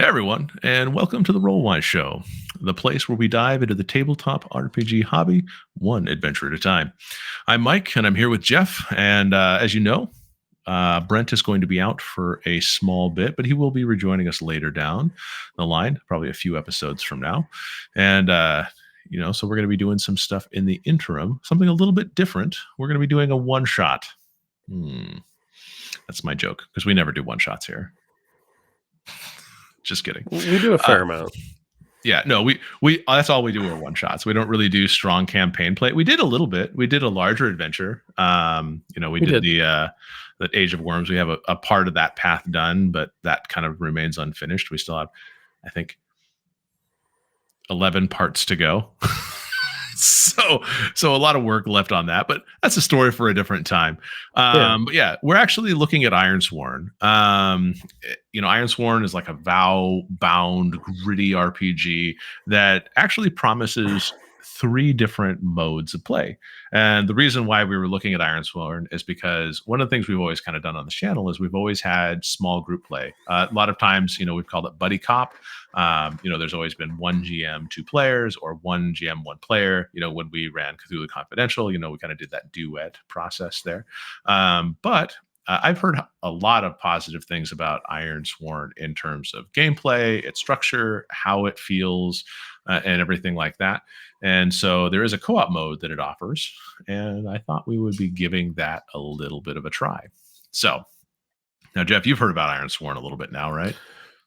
everyone, and welcome to the Roll Show, the place where we dive into the tabletop RPG hobby one adventure at a time. I'm Mike, and I'm here with Jeff. And as you know, Brent is going to be out for a small bit, but he will be rejoining us later down the line, probably a few episodes from now. And so we're going to be doing some stuff in the interim, something a little bit different. We're going to be doing a one shot. That's my joke because we never do one shots here. Just kidding. We do a fair amount. Yeah, no, we that's all we do are one shots. We don't really do strong campaign play. We did a little bit. We did a larger adventure. We did the Age of Worms. We have a part of that path done, but that kind of remains unfinished. We still have, I think, 11 parts to go. So a lot of work left on that, but that's a story for a different time. But yeah, we're actually looking at Ironsworn. Ironsworn is like a vow-bound, gritty RPG that actually promises 3 different modes of play. And the reason why we were looking at Ironsworn is because one of the things we've always kind of done on the channel is we've always had small group play. A lot of times, we've called it buddy cop. There's always been 1 GM, 2 players, or 1 GM, 1 player. When we ran Cthulhu Confidential, we kind of did that duet process there. But I've heard a lot of positive things about Ironsworn in terms of gameplay, its structure, how it feels, and everything like that. And so there is a co-op mode that it offers, and I thought we would be giving that a little bit of a try. So now, Jeff, you've heard about Ironsworn a little bit now, right?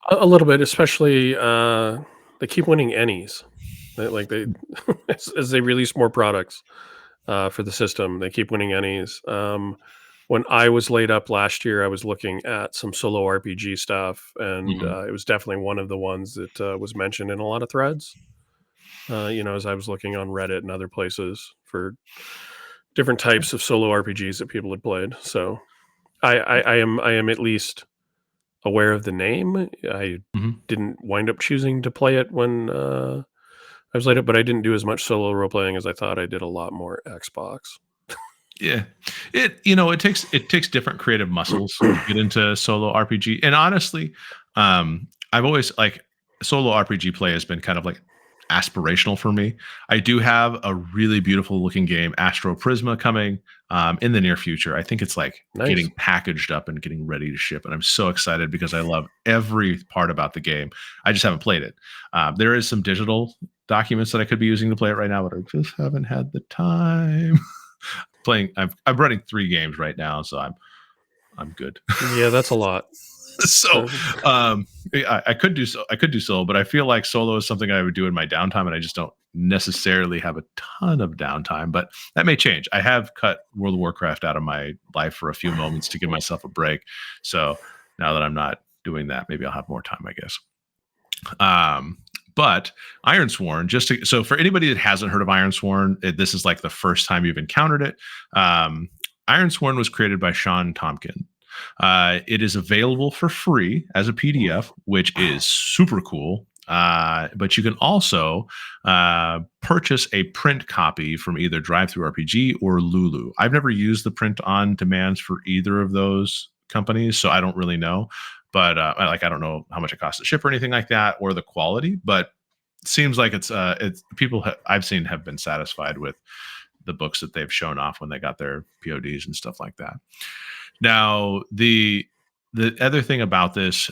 A little bit, especially they keep winning Ennies. They as they release more products for the system, they keep winning Ennies. When I was laid up last year, I was looking at some solo RPG stuff, and it was definitely one of the ones that was mentioned in a lot of threads. As I was looking on Reddit and other places for different types of solo RPGs that people had played. So I am at least aware of the name. I didn't wind up choosing to play it when I was laid up, but I didn't do as much solo role playing as I thought. I did a lot more Xbox. Yeah, it takes different creative muscles to get into solo RPG. And honestly, I've always solo RPG play has been kind of like aspirational for me. I do have a really beautiful looking game, Astro Prisma, coming in the near future. I think it's getting packaged up and getting ready to ship, and I'm so excited because I love every part about the game. I just haven't played it. There is some digital documents that I could be using to play it right now, but I just haven't had the time. I'm running 3 games right now, so I'm good. Yeah, that's a lot. So I could do solo, but I feel like solo is something I would do in my downtime, and I just don't necessarily have a ton of downtime, but that may change. I have cut World of Warcraft out of my life for a few moments to give myself a break. So now that I'm not doing that, maybe I'll have more time, I guess. But Ironsworn, so for anybody that hasn't heard of Ironsworn, this is like the first time you've encountered it. Ironsworn was created by Sean Tompkin. It is available for free as a PDF, which is super cool. But you can also purchase a print copy from either DriveThruRPG or Lulu. I've never used the print on demands for either of those companies, so I don't really know. But I don't know how much it costs to ship or anything like that, or the quality. But it seems like it's people I've seen have been satisfied with the books that they've shown off when they got their PODs and stuff like that. Now, the other thing about this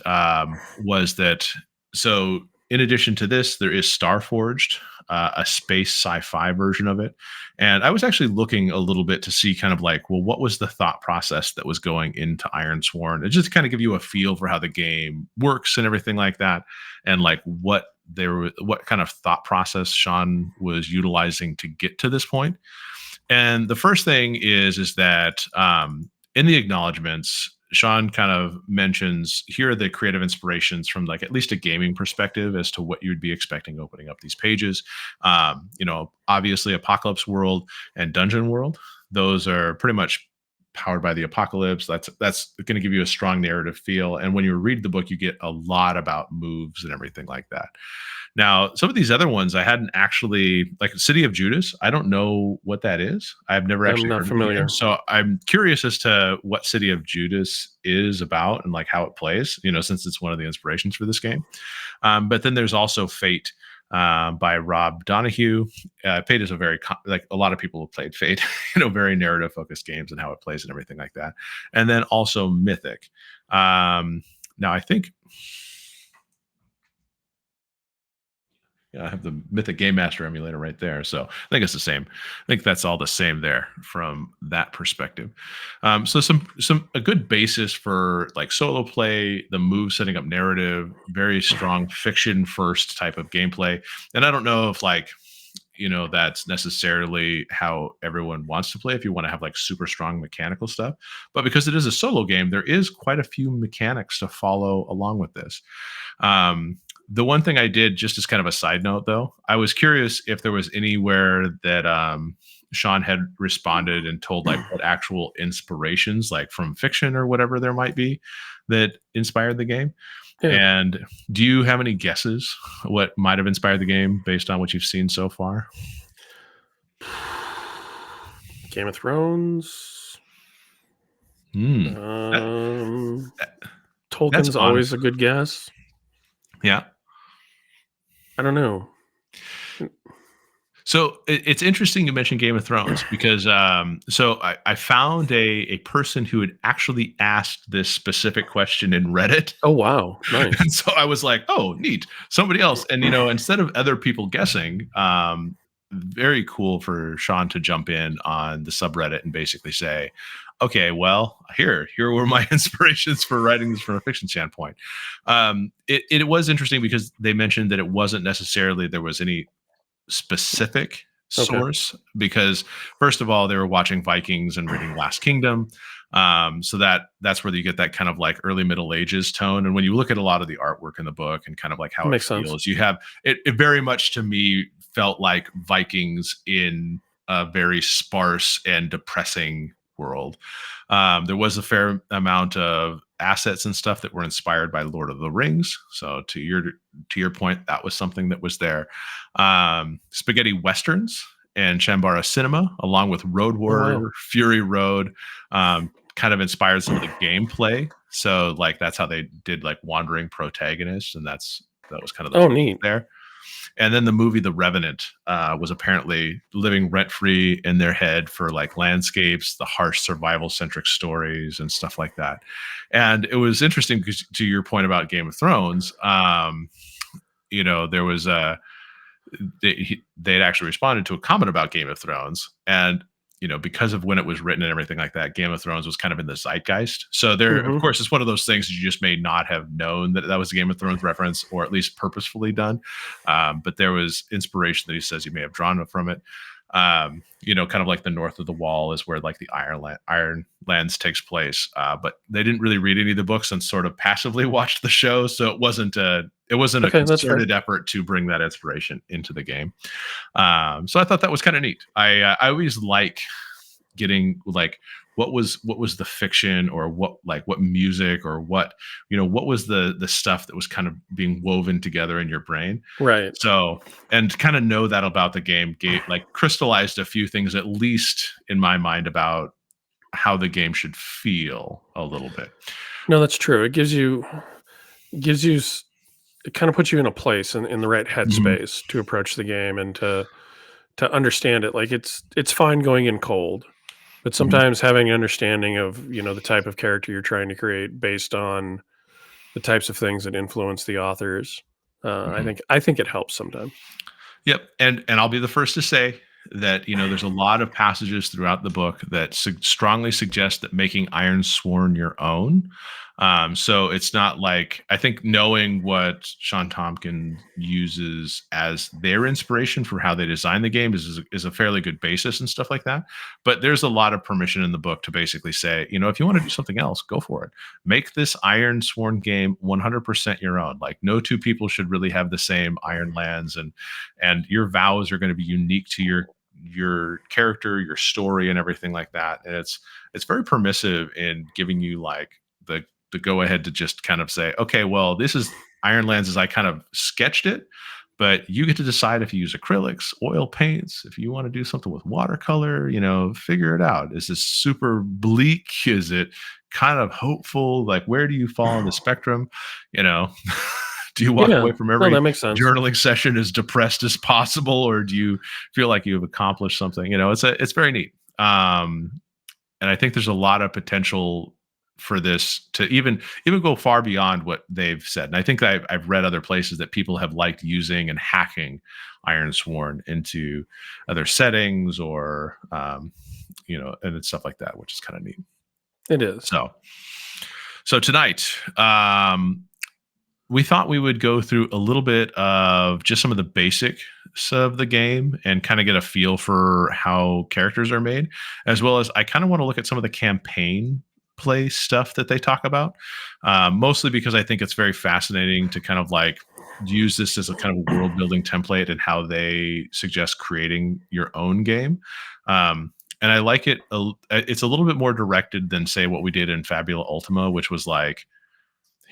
was that, so in addition to this, there is Starforged, a space sci-fi version of it. And I was actually looking a little bit to see kind of what was the thought process that was going into Ironsworn? And just to kind of give you a feel for how the game works and everything like that. And what kind of thought process Sean was utilizing to get to this point. And the first thing is that in the acknowledgments, Sean kind of mentions here are the creative inspirations from at least a gaming perspective as to what you'd be expecting opening up these pages. Obviously Apocalypse World and Dungeon World. Those are pretty much powered by the apocalypse. That's going to give you a strong narrative feel. And when you read the book, you get a lot about moves and everything like that. Now, some of these other ones I hadn't actually, like City of Judas. I don't know what that is. I've never I'm actually not heard of the game, familiar. so I'm curious as to what City of Judas is about and like how it plays. Since it's one of the inspirations for this game. But then there's also Fate by Rob Donahue. Fate is a very like a lot of people have played Fate, very narrative focused games and how it plays and everything like that. And then also Mythic. Now I think I have the Mythic Game Master emulator right there. So I think it's the same. I think that's all the same there from that perspective. So some a good basis for like solo play, the move setting up narrative, very strong fiction first type of gameplay. And I don't know if like that's necessarily how everyone wants to play if you want to have like super strong mechanical stuff, but because it is a solo game, there is quite a few mechanics to follow along with this. The one thing I did, just as kind of a side note though, I was curious if there was anywhere that Sean had responded and told like what actual inspirations, like from fiction or whatever there might be, that inspired the game. Yeah. And do you have any guesses what might have inspired the game based on what you've seen so far? Game of Thrones. Hmm. That- that's Tolkien's always honest. a good guess. Yeah. I don't know. So it's interesting you mentioned Game of Thrones because so I found a person who had actually asked this specific question in Reddit. Oh wow, nice. And so I was like, oh, neat. Somebody else. And, instead of other people guessing, very cool for Sean to jump in on the subreddit and basically say, okay, well, here were my inspirations for writing this from a fiction standpoint. It was interesting because they mentioned that it wasn't necessarily there was any specific Okay, source because first of all they were watching Vikings and reading Last Kingdom, so that's where you get that kind of like early Middle Ages tone. And when you look at a lot of the artwork in the book and kind of like how it makes sense. feels, you have it very much to me felt like Vikings in a very sparse and depressing world. There was a fair amount of assets and stuff that were inspired by Lord of the Rings. So to your point, that was something that was there. Spaghetti westerns and Chambara cinema, along with Road Oh wow. Warrior, Fury Road, kind of inspired some of the gameplay. So like that's how they did like wandering protagonists, and that was kind of the Oh focus neat. there. And then the movie The Revenant was apparently living rent free in their head for like landscapes, the harsh survival centric stories, and stuff like that. And it was interesting because to your point about Game of Thrones, there was they'd actually responded to a comment about Game of Thrones, and because of when it was written and everything like that, Game of Thrones was kind of in the zeitgeist. So there, of Hmm. course, it's one of those things that you just may not have known that that was a Game of Thrones reference, or at least purposefully done. But there was inspiration that he says he may have drawn from it. Kind of like the north of the wall is where like the Ironlands takes place. But they didn't really read any of the books and sort of passively watched the show, so it wasn't a Okay, that's fair. concerted effort to bring that inspiration into the game. So I thought that was kind of neat. I always like getting like what was the fiction, or what music, or what was the stuff that was kind of being woven together in your brain. Right. So, and kind of know that about the game, like crystallized a few things at least in my mind about how the game should feel a little bit. No, that's true. It gives you it kind of puts you in a place in the right Mhm. headspace to approach the game and to understand it. Like it's fine going in cold, but Mhm. sometimes having an understanding of the type of character you're trying to create based on the types of things that influence the authors. I Mhm. think I think it helps sometimes. Yep, and I'll be the first to say that there's a lot of passages throughout the book that strongly suggest that making Ironsworn your own. So it's not like, I think knowing what Sean Tompkins uses as their inspiration for how they design the game is a fairly good basis and stuff like that. But there's a lot of permission in the book to basically say, if you want to do something else, go for it. Make this Ironsworn game 100% your own. Like no two people should really have the same Ironlands, and your vows are going to be unique to your character, your story, and everything like that. And it's very permissive in giving you like the go ahead to just kind of say, okay, well, this is Ironlands as I kind of sketched it, but you get to decide if you use acrylics, oil paints, if you want to do something with watercolor, figure it out. Is this super bleak? Is it kind of hopeful? Like, where do you fall on the spectrum? You know, do you walk Yeah. away from No, every that makes sense. journaling session as depressed as possible, or do you feel like you've accomplished something? It's very neat. And I think there's a lot of potential for this to even go far beyond what they've said. And I think I've read other places that people have liked using and hacking Ironsworn into other settings or and it's stuff like that, which is kind of neat. It is. So tonight, we thought we would go through a little bit of just some of the basics of the game and kind of get a feel for how characters are made, as well as I kind of want to look at some of the campaign play stuff that they talk about, mostly because I think it's very fascinating to kind of like use this as a kind of world building template and how they suggest creating your own game. And I like it. It's a little bit more directed than say what we did in Fabula Ultima, which was like,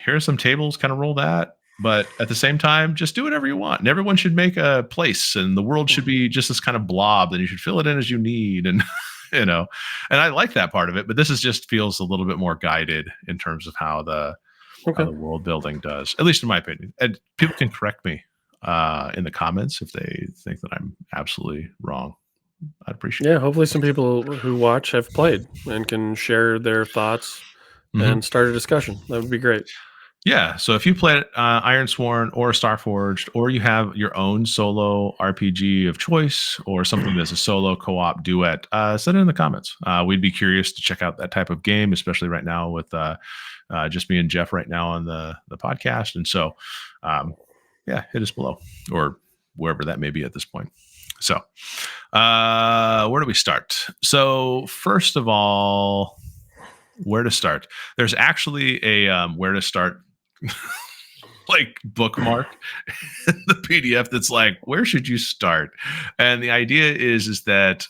here are some tables, kind of roll that. But at the same time, just do whatever you want. And everyone should make a place, and the world should be just this kind of blob, and you should fill it in as you need. And, and I like that part of it. But this is just feels a little bit more guided in terms of how the world building does, at least in my opinion. And people can correct me in the comments if they think that I'm absolutely wrong. I'd appreciate it. Yeah, hopefully some people who watch have played and can share their thoughts and start a discussion. That would be great. Yeah, so if you play Ironsworn or Starforged, or you have your own solo RPG of choice, or something that's a solo co-op duet, send it in the comments. We'd be curious to check out that type of game, especially right now with just me and Jeff right now on the podcast. And so, hit us below or wherever that may be at this point. So, where do we start? So, first of all, where to start? There's actually a where to start like bookmark in the PDF that's like, where should you start? And the idea is that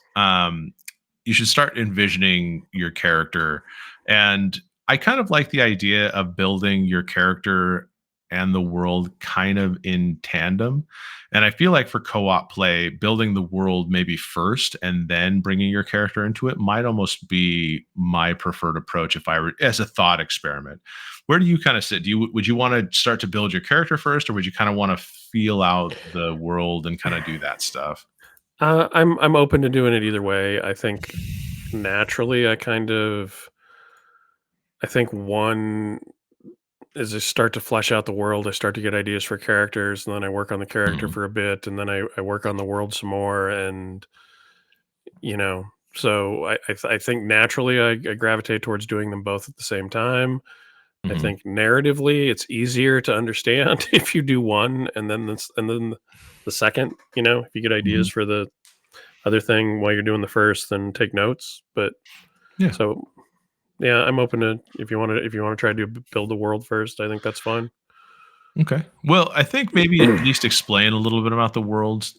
you should start envisioning your character. And I kind of like the idea of building your character and the world kind of in tandem. And I feel like for co-op play, building the world maybe first and then bringing your character into it might almost be my preferred approach if I were as a thought experiment. Where do you kind of sit? Would you want to start to build your character first, or would you kind of want to feel out the world and kind of do that stuff? I'm open to doing it either way. I think naturally, I think one as I start to flesh out the world, I start to get ideas for characters, and then I work on the character Mhm. for a bit, and then I work on the world some more, and so I think naturally I gravitate towards doing them both at the same time. I Mhm. think narratively it's easier to understand if you do one and then the second. If you get ideas Mhm. for the other thing while you're doing the first, then take notes. But Yeah. so yeah, I'm open to if you want to try to build the world first. I think that's fine. Okay. Well, I think maybe at least explain a little bit about the world,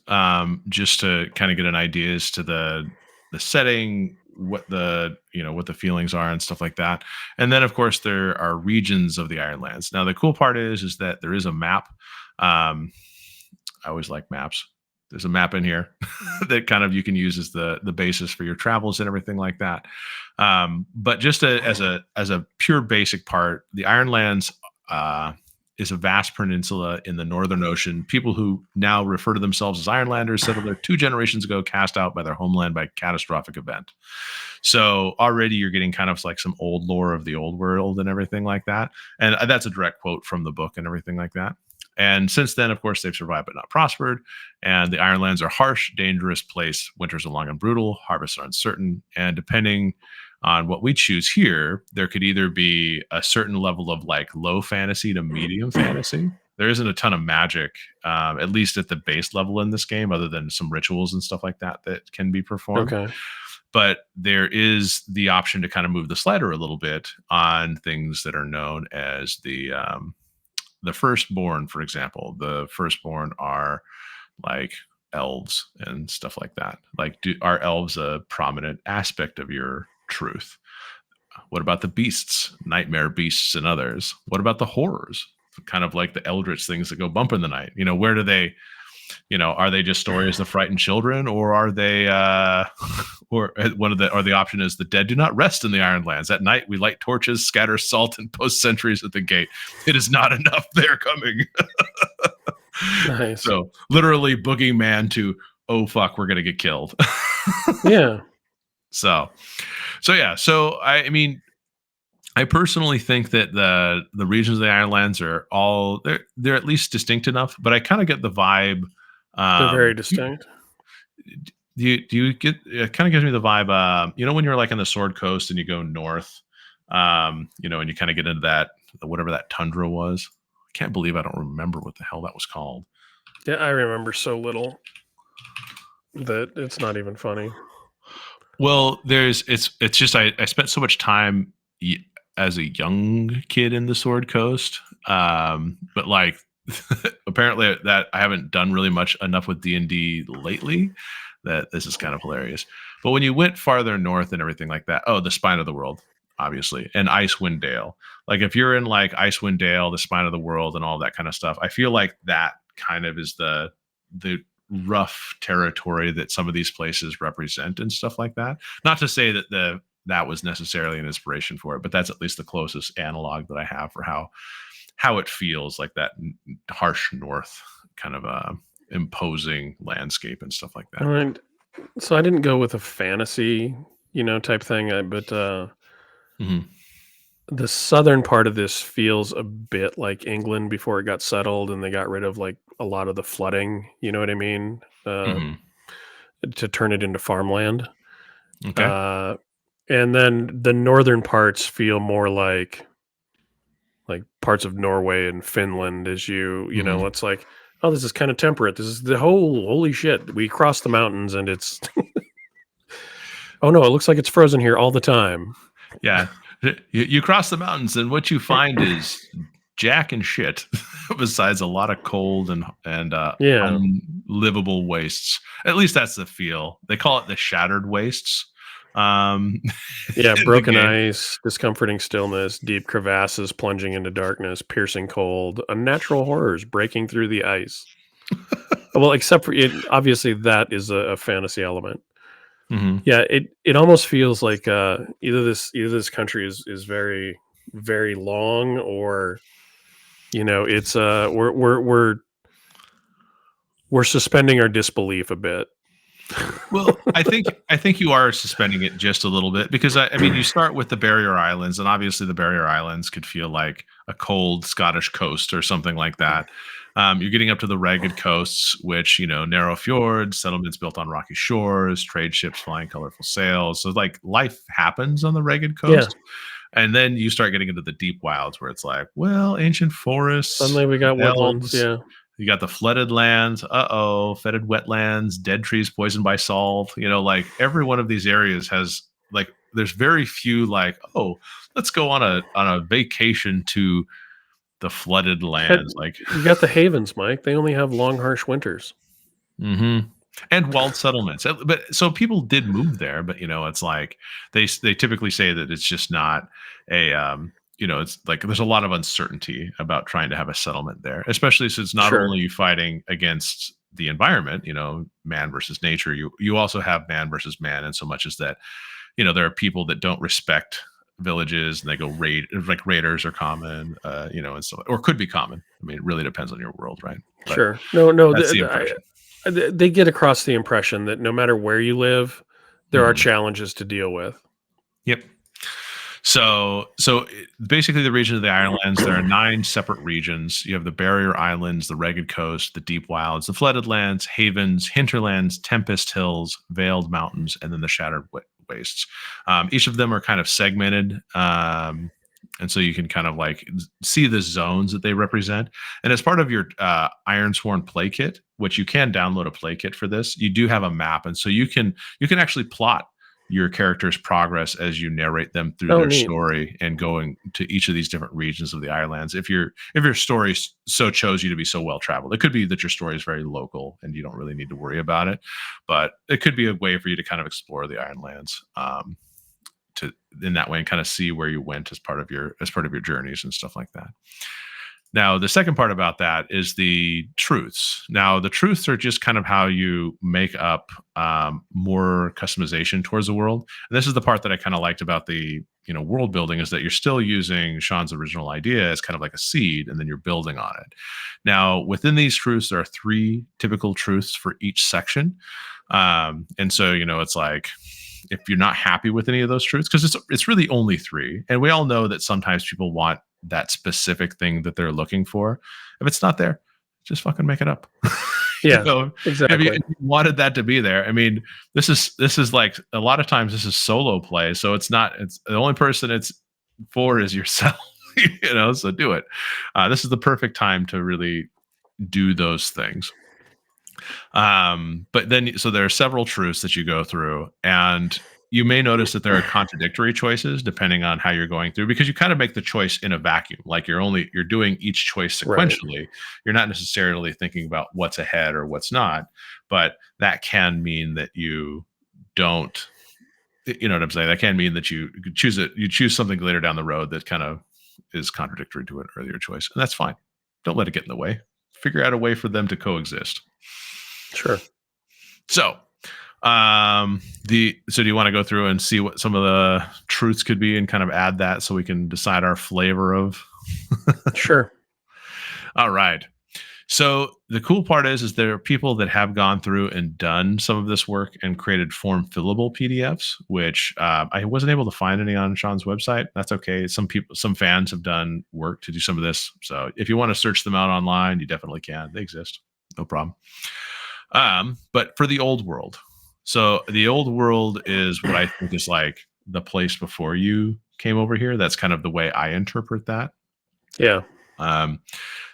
just to kind of get an idea as to the setting, what the feelings are and stuff like that. And then, of course, there are regions of the Ironlands. Now, the cool part is that there is a map. I always like maps. There's a map in here that kind of you can use as the basis for your travels and everything like that. But just as a pure basic part, the Ironlands is a vast peninsula in the Northern Ocean. People who now refer to themselves as Ironlanders settled there 2 generations ago, cast out by their homeland by catastrophic event. So already you're getting kind of like some old lore of the old world and everything like that. And that's a direct quote from the book and everything like that. And since then, of course, they've survived but not prospered. And the Ironlands are harsh, dangerous place. Winters are long and brutal. Harvests are uncertain. And depending on what we choose here, there could either be a certain level of like low fantasy to medium fantasy. There isn't a ton of magic, at least at the base level in this game, other than some rituals and stuff like that that can be performed. Okay. But there is the option to kind of move the slider a little bit on things that are known as the firstborn, for example. The firstborn are like elves and stuff like that? Like, are elves a prominent aspect of your truth? What about the beasts, nightmare beasts and others? What about the horrors? Kind of like the eldritch things that go bump in the night. Where do they, are they just stories of frightened children, or are they, or the option is the dead do not rest in the Ironlands. At night, we light torches, scatter salt, and post sentries at the gate. It is not enough. They're coming. Nice. So literally boogeyman to, oh, fuck, we're going to get killed. Yeah. So yeah. So I mean, I personally think that the regions of the Ironlands are all they're at least distinct enough, but I kind of get the vibe. They're very distinct. Do you get it? Kind of gives me the vibe. When you're like in the Sword Coast and you go north, and you kind of get into that whatever that tundra was. I can't believe I don't remember what the hell that was called. Yeah, I remember so little that it's not even funny. Well, it's just I spent so much time as a young kid in the Sword Coast, but like apparently that I haven't done really much enough with D&D lately. That this is kind of hilarious. But when you went farther north and everything like that, the Spine of the World, obviously, and Icewind Dale. Like if you're in like Icewind Dale, the Spine of the World, and all that kind of stuff, I feel like that kind of is the rough territory that some of these places represent and stuff like that. Not to say that that was necessarily an inspiration for it, but that's at least the closest analog that I have for how it feels like that harsh north kind of imposing landscape and stuff like that. And so I didn't go with a fantasy, type thing, but Mm-hmm. the southern part of this feels a bit like England before it got settled and they got rid of like a lot of the flooding. You know what I mean? Mm-hmm. To turn it into farmland. Okay. And then the northern parts feel more like parts of Norway and Finland. As Mm-hmm. it's like, oh, this is kind of temperate. This is the holy shit. We crossed the mountains and it's oh no, it looks like it's frozen here all the time. Yeah. You cross the mountains and what you find is jack and shit besides a lot of cold and Yeah. unlivable wastes. At least that's the feel. They call it the shattered wastes. Yeah, in the broken game. ice, discomforting stillness, deep crevasses plunging into darkness, piercing cold, unnatural horrors breaking through the ice. Well, except for it, obviously that is a fantasy element. Mm-hmm. Yeah, it almost feels like either this country is very very long, or it's we're suspending our disbelief a bit. Well, I think you are suspending it just a little bit because I mean you start with the Barrier Islands, and obviously the Barrier Islands could feel like a cold Scottish coast or something like that. You're getting up to the ragged coasts, which narrow fjords, settlements built on rocky shores, trade ships flying colorful sails. So like life happens on the ragged Yeah. coast, and then you start getting into the deep wilds where it's like, well, ancient forests, Suddenly we got woodlands. elves. Yeah. You got the flooded lands, fetid wetlands, dead trees poisoned by salt. Like every one of these areas has like there's very few like, let's go on a vacation to the flooded lands. Like You got the havens, Mike. They only have long, harsh winters. mm-hmm. And walled settlements. But so people did move there, but it's like they typically say that it's just not a it's like there's a lot of uncertainty about trying to have a settlement there, especially since not Sure. only are you fighting against the environment, man versus nature, you also have man versus man, and so much as that, there are people that don't respect villages and they go raid, like raiders are common, and so or could be common. I mean, it really depends on your world, right? But Sure. No. that's the impression. They get across the impression that no matter where you live, there are Mhm. challenges to deal with. Yep. So basically, the region of the Ironlands, there are 9 separate regions. You have the Barrier Islands, the Ragged Coast, the Deep Wilds, the Flooded Lands, Havens, Hinterlands, Tempest Hills, Veiled Mountains, and then the Shattered Wastes. Each of them are kind of segmented, and so you can kind of like see the zones that they represent. And as part of your Ironsworn play kit, which you can download a play kit for this, you do have a map, and so you can actually plot your character's progress as you narrate them through Oh, their neat. story and going to each of these different regions of the Ironlands. If your story so chose you to be so well traveled, it could be that your story is very local and you don't really need to worry about it, but it could be a way for you to kind of explore the Ironlands, to in that way and kind of see where you went as part of your journeys and stuff like that. Now, the second part about that is the truths. Now, the truths are just kind of how you make up more customization towards the world. And this is the part that I kind of liked about the world building, is that you're still using Sean's original idea as kind of like a seed, and then you're building on it. Now, within these truths, there are 3 typical truths for each section, and so it's like, if you're not happy with any of those truths, because it's really only 3, and we all know that sometimes people want that specific thing that they're looking for. If it's not there, just fucking make it up. Yeah, If you exactly. wanted that to be there, I mean, this is like, a lot of times this is solo play, so it's the only person it's for is yourself. So do it. This is the perfect time to really do those things. But then, so there are several truths that you go through, and you may notice that there are contradictory choices depending on how you're going through, because you kind of make the choice in a vacuum. Like you're doing each choice Right. sequentially. You're not necessarily thinking about what's ahead or what's not, but that can mean that you don't, you know what I'm saying? That can mean that you choose something later down the road that kind of is contradictory to an earlier choice. And that's fine. Don't let it get in the way. Figure out a way for them to coexist. Sure. So, do you want to go through and see what some of the truths could be and kind of add that so we can decide our flavor of? Sure. All right. So the cool part is there are people that have gone through and done some of this work and created form fillable PDFs, which I wasn't able to find any on Sean's website. That's okay. Some fans have done work to do some of this. So if you want to search them out online, you definitely can. They exist. No problem. But for the old world, so the old world is what I think is like the place before you came over here. That's kind of the way I interpret that. Yeah.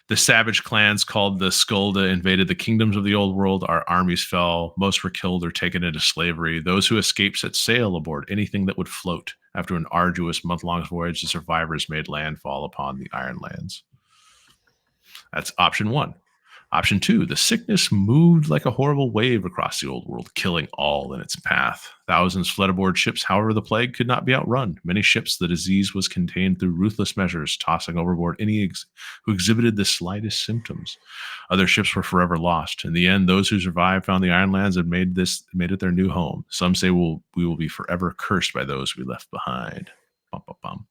The savage clans called the Skulda invaded the kingdoms of the old world. Our armies fell. Most were killed or taken into slavery. Those who escaped set sail aboard anything that would float. After an arduous month-long voyage, the survivors made landfall upon the Ironlands. That's option 1. Option 2, the sickness moved like a horrible wave across the old world, killing all in its path. Thousands fled aboard ships. However, the plague could not be outrun. Many ships, the disease was contained through ruthless measures, tossing overboard any who exhibited the slightest symptoms. Other ships were forever lost. In the end, those who survived found the Ironlands and made it their new home. Some say we will be forever cursed by those we left behind. Bum, bum, bum.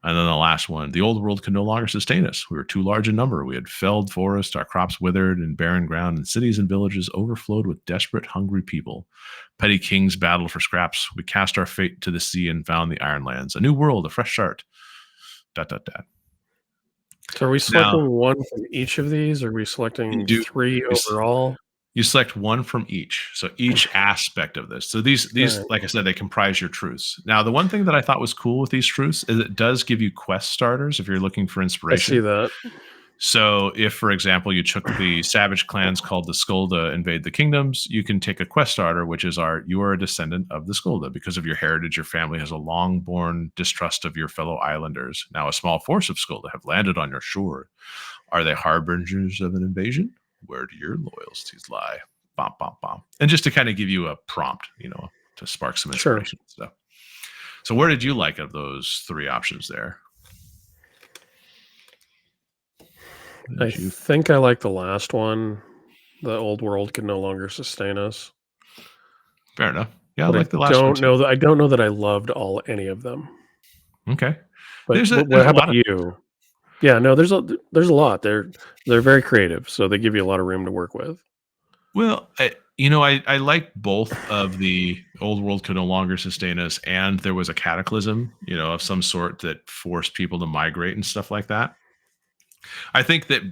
And then the last one, the old world could no longer sustain us. We were too large in number. We had felled forests, our crops withered, and barren ground, and cities and villages overflowed with desperate, hungry people. Petty kings battled for scraps. We cast our fate to the sea and found the Ironlands. A new world, a fresh start. ... So are we Now, selecting one from each of these? Or are we selecting 3 overall? You select one from each. So each aspect of this. So these, Right. like I said, they comprise your truths. Now, the one thing that I thought was cool with these truths is it does give you quest starters if you're looking for I inspiration. see that. So if, for example, you took the savage clans called the Skulda invade the kingdoms, you can take a quest starter, which is you are a descendant of the Skulda. Because of your heritage, your family has a long-born distrust of your fellow islanders. Now a small force of Skulda have landed on your shore. Are they harbingers of an invasion? Where do your loyalties lie? Bom, bom, bom. And just to kind of give you a prompt, to spark some Sure. inspiration and stuff. So where did you like of those 3 options there? I think I like the last one. The old world can no longer sustain us. Fair enough. Yeah, But I like the last one too. I don't know that I loved any of them. Okay. But There's a how lot about of you? Yeah, no, there's a lot. They're very creative, so they give you a lot of room to work with. Well, I like both of the old world could no longer sustain us, and there was a cataclysm, of some sort that forced people to migrate and stuff like that. I think that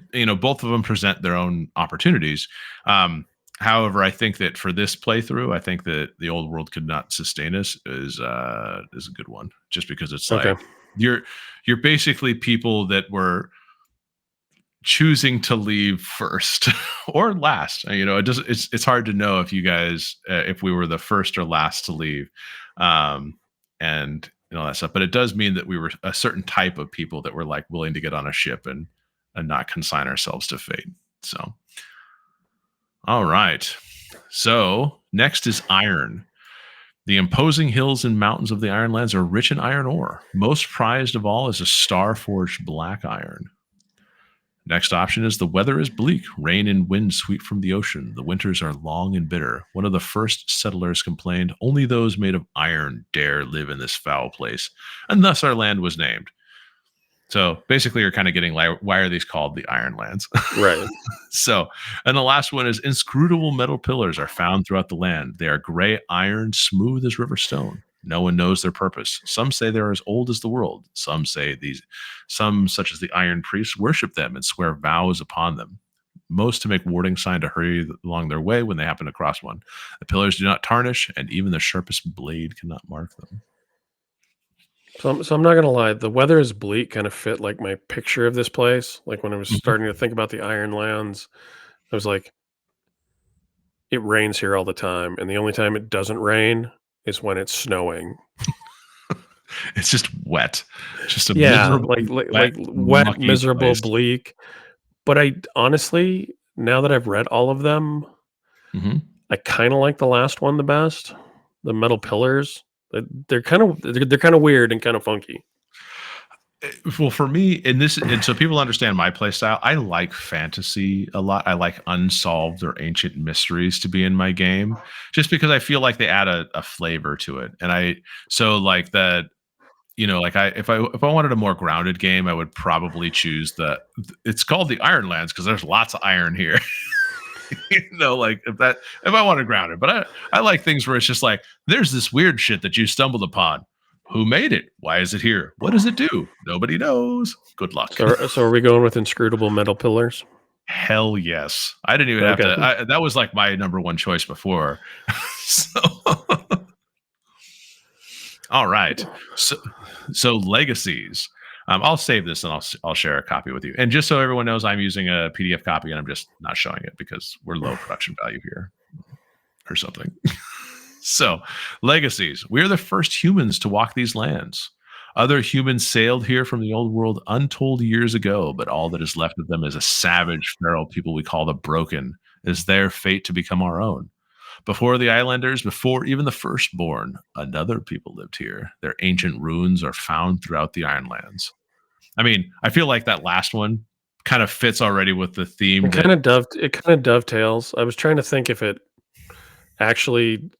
both of them present their own opportunities. However, I think that for this playthrough, I think that the old world could not sustain us is a good one, just because it's Okay. like you're basically people that were choosing to leave first or last. It doesn't. It's hard to know if you guys if we were the first or last to leave, and that stuff. But it does mean that we were a certain type of people that were like willing to get on a ship and not consign ourselves to fate. So, all right. So next is iron. The imposing hills and mountains of the Ironlands are rich in iron ore. Most prized of all is a star-forged black iron. Next option is the weather is bleak. Rain and wind sweep from the ocean. The winters are long and bitter. One of the first settlers complained, only those made of iron dare live in this foul place. And thus our land was named. So basically, you're kind of getting like, why are these called the Ironlands? Right. So, and the last one is inscrutable metal pillars are found throughout the land. They are gray iron, smooth as river stone. No one knows their purpose. Some say they're as old as the world. Some say some such as the iron priests worship them and swear vows upon them. Most to make warding sign to hurry along their way when they happen to cross one. The pillars do not tarnish, and even the sharpest blade cannot mark them. So I'm not gonna lie, the weather is bleak kind of fit like my picture of this place. Like when I was starting to think about the Ironlands, I was like, it rains here all the time, and the only time it doesn't rain is when it's snowing. It's just wet. Just a Yeah, miserable, like wet, mucky miserable, place. bleak. But I honestly, now that I've read all of them, Mhm. I kind of like the last one the best. The metal pillars. They're kind of they're kind of weird and kind of funky. Well, for me, and so people understand my play style. I like fantasy a lot. I like unsolved or ancient mysteries to be in my game, just because I feel like they add a flavor to it. And so like that, like if I wanted a more grounded game, I would probably choose it's called the Ironlands because there's lots of iron here. Like if I want to ground it, but I like things where it's just like there's this weird shit that you stumbled upon. Who made it? Why is it here? What does it do? Nobody knows. Good luck. So are we going with inscrutable metal pillars? Hell yes. I didn't even have Okay. to. That was like my number one choice before. So, all right. So legacies. I'll save this and I'll share a copy with you. And just so everyone knows, I'm using a PDF copy and I'm just not showing it because we're low production value here or something. So, legacies. We are the first humans to walk these lands. Other humans sailed here from the old world untold years ago, but all that is left of them is a savage, feral people we call the Broken. It is their fate to become our own. Before the islanders, before even the firstborn, another people lived here. Their ancient ruins are found throughout the Ironlands. I mean, I feel like that last one kind of fits already with the theme It kind of dovetails. I was trying to think if it actually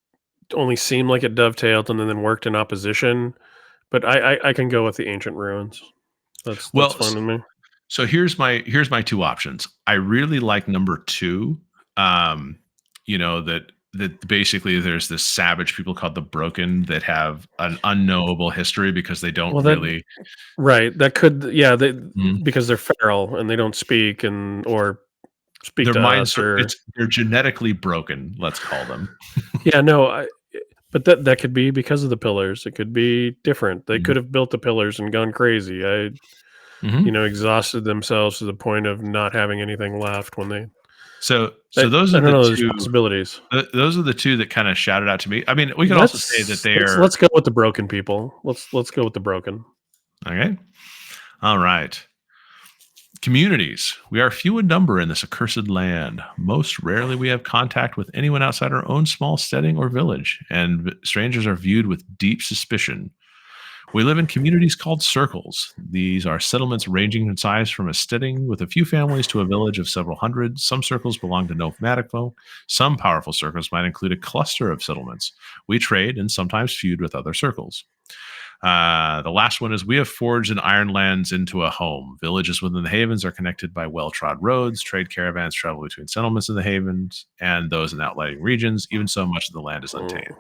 only seemed like it dovetailed and then worked in opposition, but I can go with the ancient ruins. That's fine with me. So here's my two options. I really like number two. That basically there's this savage people called the Broken that have an unknowable history because they don't really. Right. That could, yeah, Mhm. because they're feral and they don't speak or speak Their to minds us or they're genetically broken, let's call them. yeah, no, but that could be because of the pillars. It could be different. They Mhm. could have built the pillars and gone crazy. Mhm. Exhausted themselves to the point of not having anything left when they. So I, those I are don't the know. There's two. possibilities. Those are the two that kind of shouted out to me. I mean, we could also say that they're Let's go with the broken people. Let's go with the broken. okay. All right. Communities. We are few in number in this accursed land. Most rarely we have contact with anyone outside our own small setting or village, and strangers are viewed with deep suspicion. We live in communities called circles. These are settlements ranging in size from a steading with a few families to a village of several hundred. Some circles belong to nomadic folk. Some powerful circles might include a cluster of settlements. We trade and sometimes feud with other circles. The last one is we have forged an Ironlands into a home. Villages within the havens are connected by well-trod roads. Trade caravans travel between settlements in the havens and those in outlying regions. Even so, much of the land is untamed.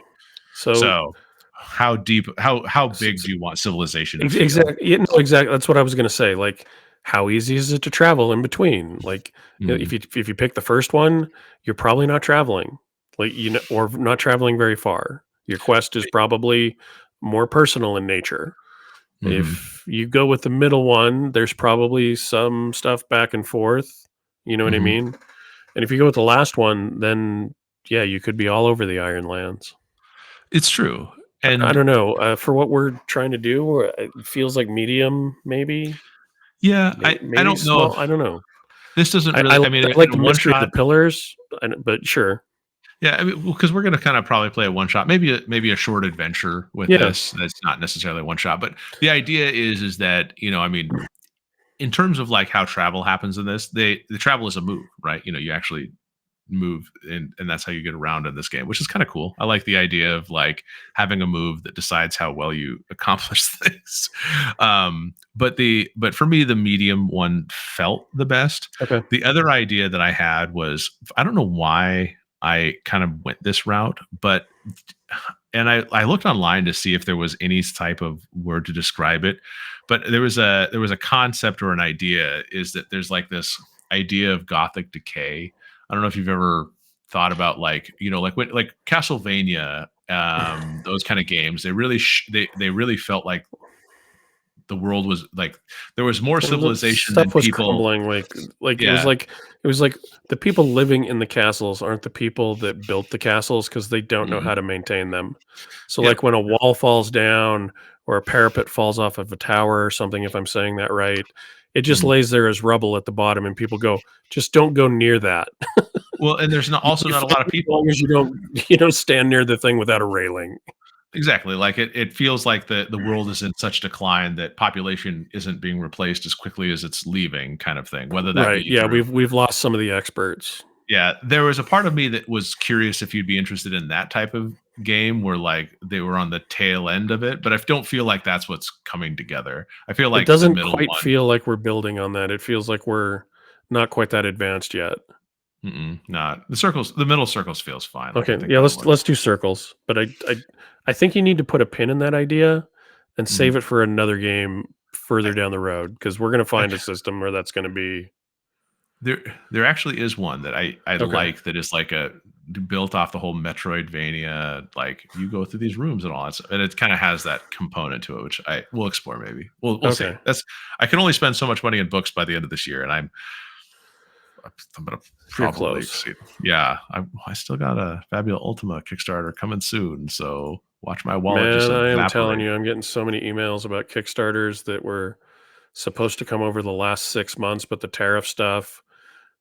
So So, how deep, how big do you want civilization to feel? exactly. Yeah, no, exactly. That's what I was going to say. Like, how easy is it to travel in between? Like, Mm, if you pick the first one, you're probably not traveling, like or not traveling very far. Your quest is probably more personal in nature. Hmm. If you go with the middle one, there's probably some stuff back and forth. You know what I Hmm. mean? And if you go with the last one, then yeah, you could be all over the Ironlands. It's true. I And don't know. For what we're trying to do, it feels like medium, maybe, yeah, I maybe don't know if small. I don't know. this doesn't I, I, really, like- I mean, I like in the a one mystery of the shot. pillars, but sure. Yeah, I mean, because we're going to kind of probably play a one shot, maybe a short adventure with Yeah. this. That's not necessarily a one shot, but the idea is that I mean, in terms of like how travel happens in this, the travel is a move, right? You actually move, and that's how you get around in this game, which is kind of cool. I like the idea of like having a move that decides how well you accomplish things. But for me, the medium one felt the best. Okay. The other idea that I had was, I don't know why I kind of went this route, but and I looked online to see if there was any type of word to describe it, but there was a concept or an idea, is that there's like this idea of gothic decay. I don't know if you've ever thought about, like, like when, like Castlevania, those kind of games, they really felt like the world was like there was more Well, the civilization than stuff was people. crumbling, like Yeah, it was like the people living in the castles aren't the people that built the castles because they don't know mm, how to maintain them. So, yep, like when a wall falls down or a parapet falls off of a tower or something, if I'm saying that right, it just mhm. lays there as rubble at the bottom, and people go, "Just don't go near that." Well, and there's not You'll also be not a fine lot of as long people. as you don't you don't stand near the thing without a railing. Exactly. Like it feels like the world is in such decline that population isn't being replaced as quickly as it's leaving, kind of thing. Whether that Right? be Yeah, through, we've lost some of the experts. yeah, there was a part of me that was curious if you'd be interested in that type of game where like they were on the tail end of it, but I don't feel like that's what's coming together. I feel It like the doesn't middle quite one, feel like we're building on that. It feels like we're not quite that advanced yet. not the middle circles feels fine. Like I Okay, think yeah, that'll let's work. let's do circles. But I think you need to put a pin in that idea and save Mhm. it for another game further I, down the road because we're gonna I find a system where that's gonna be There there actually is one that I okay. like, that is like a built off the whole Metroidvania, like you go through these rooms and all that stuff, and it kinda has that component to it, which I will explore maybe. We'll see. Okay, That's I can only spend so much money in books by the end of this year, and I'm gonna you're probably close. exceed. Yeah, I still got a Fabula Ultima Kickstarter coming soon, so watch my wallet just Man, I am telling evaporate. you, I'm getting so many emails about Kickstarters that were supposed to come over the last 6 months, but the tariff stuff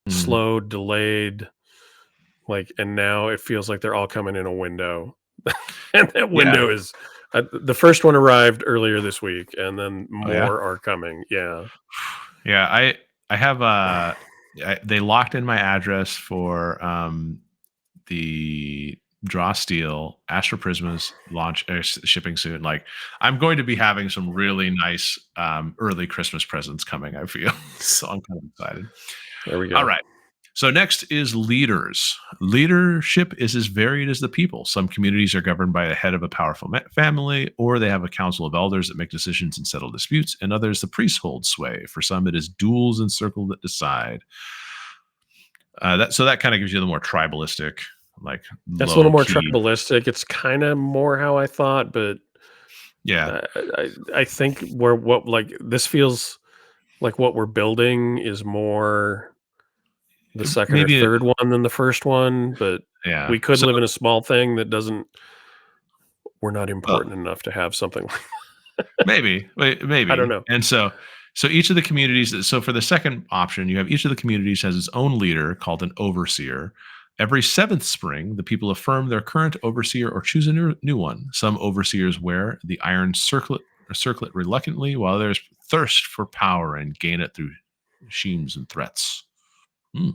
Mhm. slowed, delayed, like, and now it feels like they're all coming in a window. And that Yeah. window is the first one arrived earlier this week, and then Oh, yeah? more are coming. Yeah. Yeah, I have, they locked in my address for, the Draw Steel Astro Prisma's launch, shipping soon. Like, I'm going to be having some really nice, early Christmas presents coming, I feel. So I'm kind of excited. There we All go. right. So next is leaders. Leadership is as varied as the people. Some communities are governed by the head of a powerful family, or they have a council of elders that make decisions and settle disputes, and others, the priests hold sway. For some, it is duels and circle that decide. That kind of gives you the more tribalistic, like That's a little low more key. tribalistic. It's kind of more how I thought, but Yeah, I think we're what like this feels like what we're building is more the second or maybe. third one than the first one, but Yeah. we could So live in a small thing that doesn't we're not uh, important enough to have something like I don't maybe. know. And so each of the communities. So for the second option, you have each of the communities has its own leader called an overseer. Every seventh spring, the people affirm their current overseer or choose a new one. Some overseers wear the iron circlet reluctantly, while others thirst for power and gain it through schemes and threats. Hmm.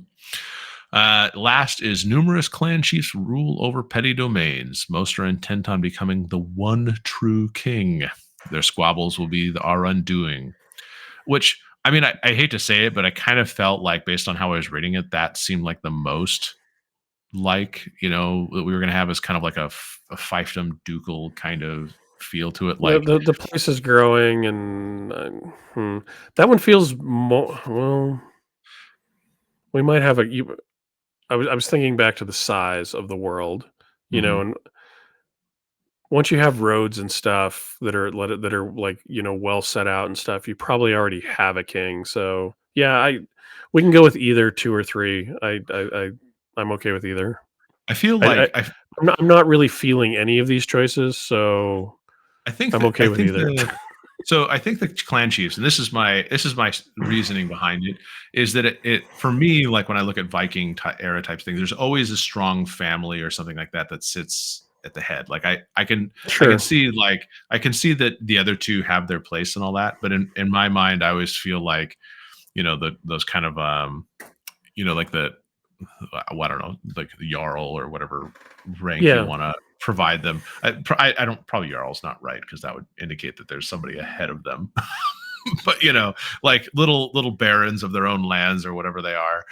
Last is numerous clan chiefs rule over petty domains. Most are intent on becoming the one true king. Their squabbles will be our undoing. Which, I mean, I hate to say it, but I kind of felt like, based on how I was reading it, that seemed like the most like, that we were going to have as kind of like a fiefdom ducal kind of feel to it. The Like, the, the place is growing, and that one feels more well. We might have a. I was thinking back to the size of the world, mhm, and once you have roads and stuff that are like, well set out and stuff, you probably already have a king. So yeah, I we can go with either two or three. I'm okay with either. I feel I like I'm not really feeling any of these choices, so I'm I okay with think either. I think the clan chiefs, and this is my reasoning behind it, is that it for me, like when I look at Viking era type things, there's always a strong family or something like that that sits at the head. Like I can Sure. see I can see that the other two have their place and all that, but in my mind, I always feel like those kind of like the well, I don't know, like the Jarl or whatever rank you Yeah. want to provide them. I don't, probably Jarl's not right because that would indicate that there's somebody ahead of them. But like little barons of their own lands or whatever they are.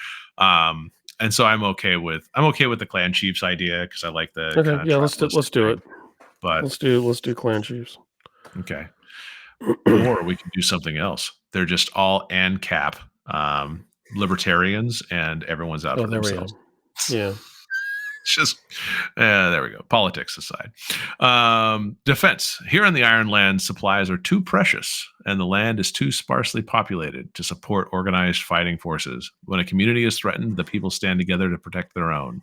And so I'm okay with the clan chiefs idea because I like the Okay. kind of Yeah. tribalistic Let's do thing. it. But Let's do clan chiefs. okay, or we can do something else. They're just all ANCAP libertarians, and everyone's out Oh, for there we themselves. go. Yeah. It's just there we go. Politics aside. Defense. Here in the Ironlands, supplies are too precious and the land is too sparsely populated to support organized fighting forces. When a community is threatened, the people stand together to protect their own.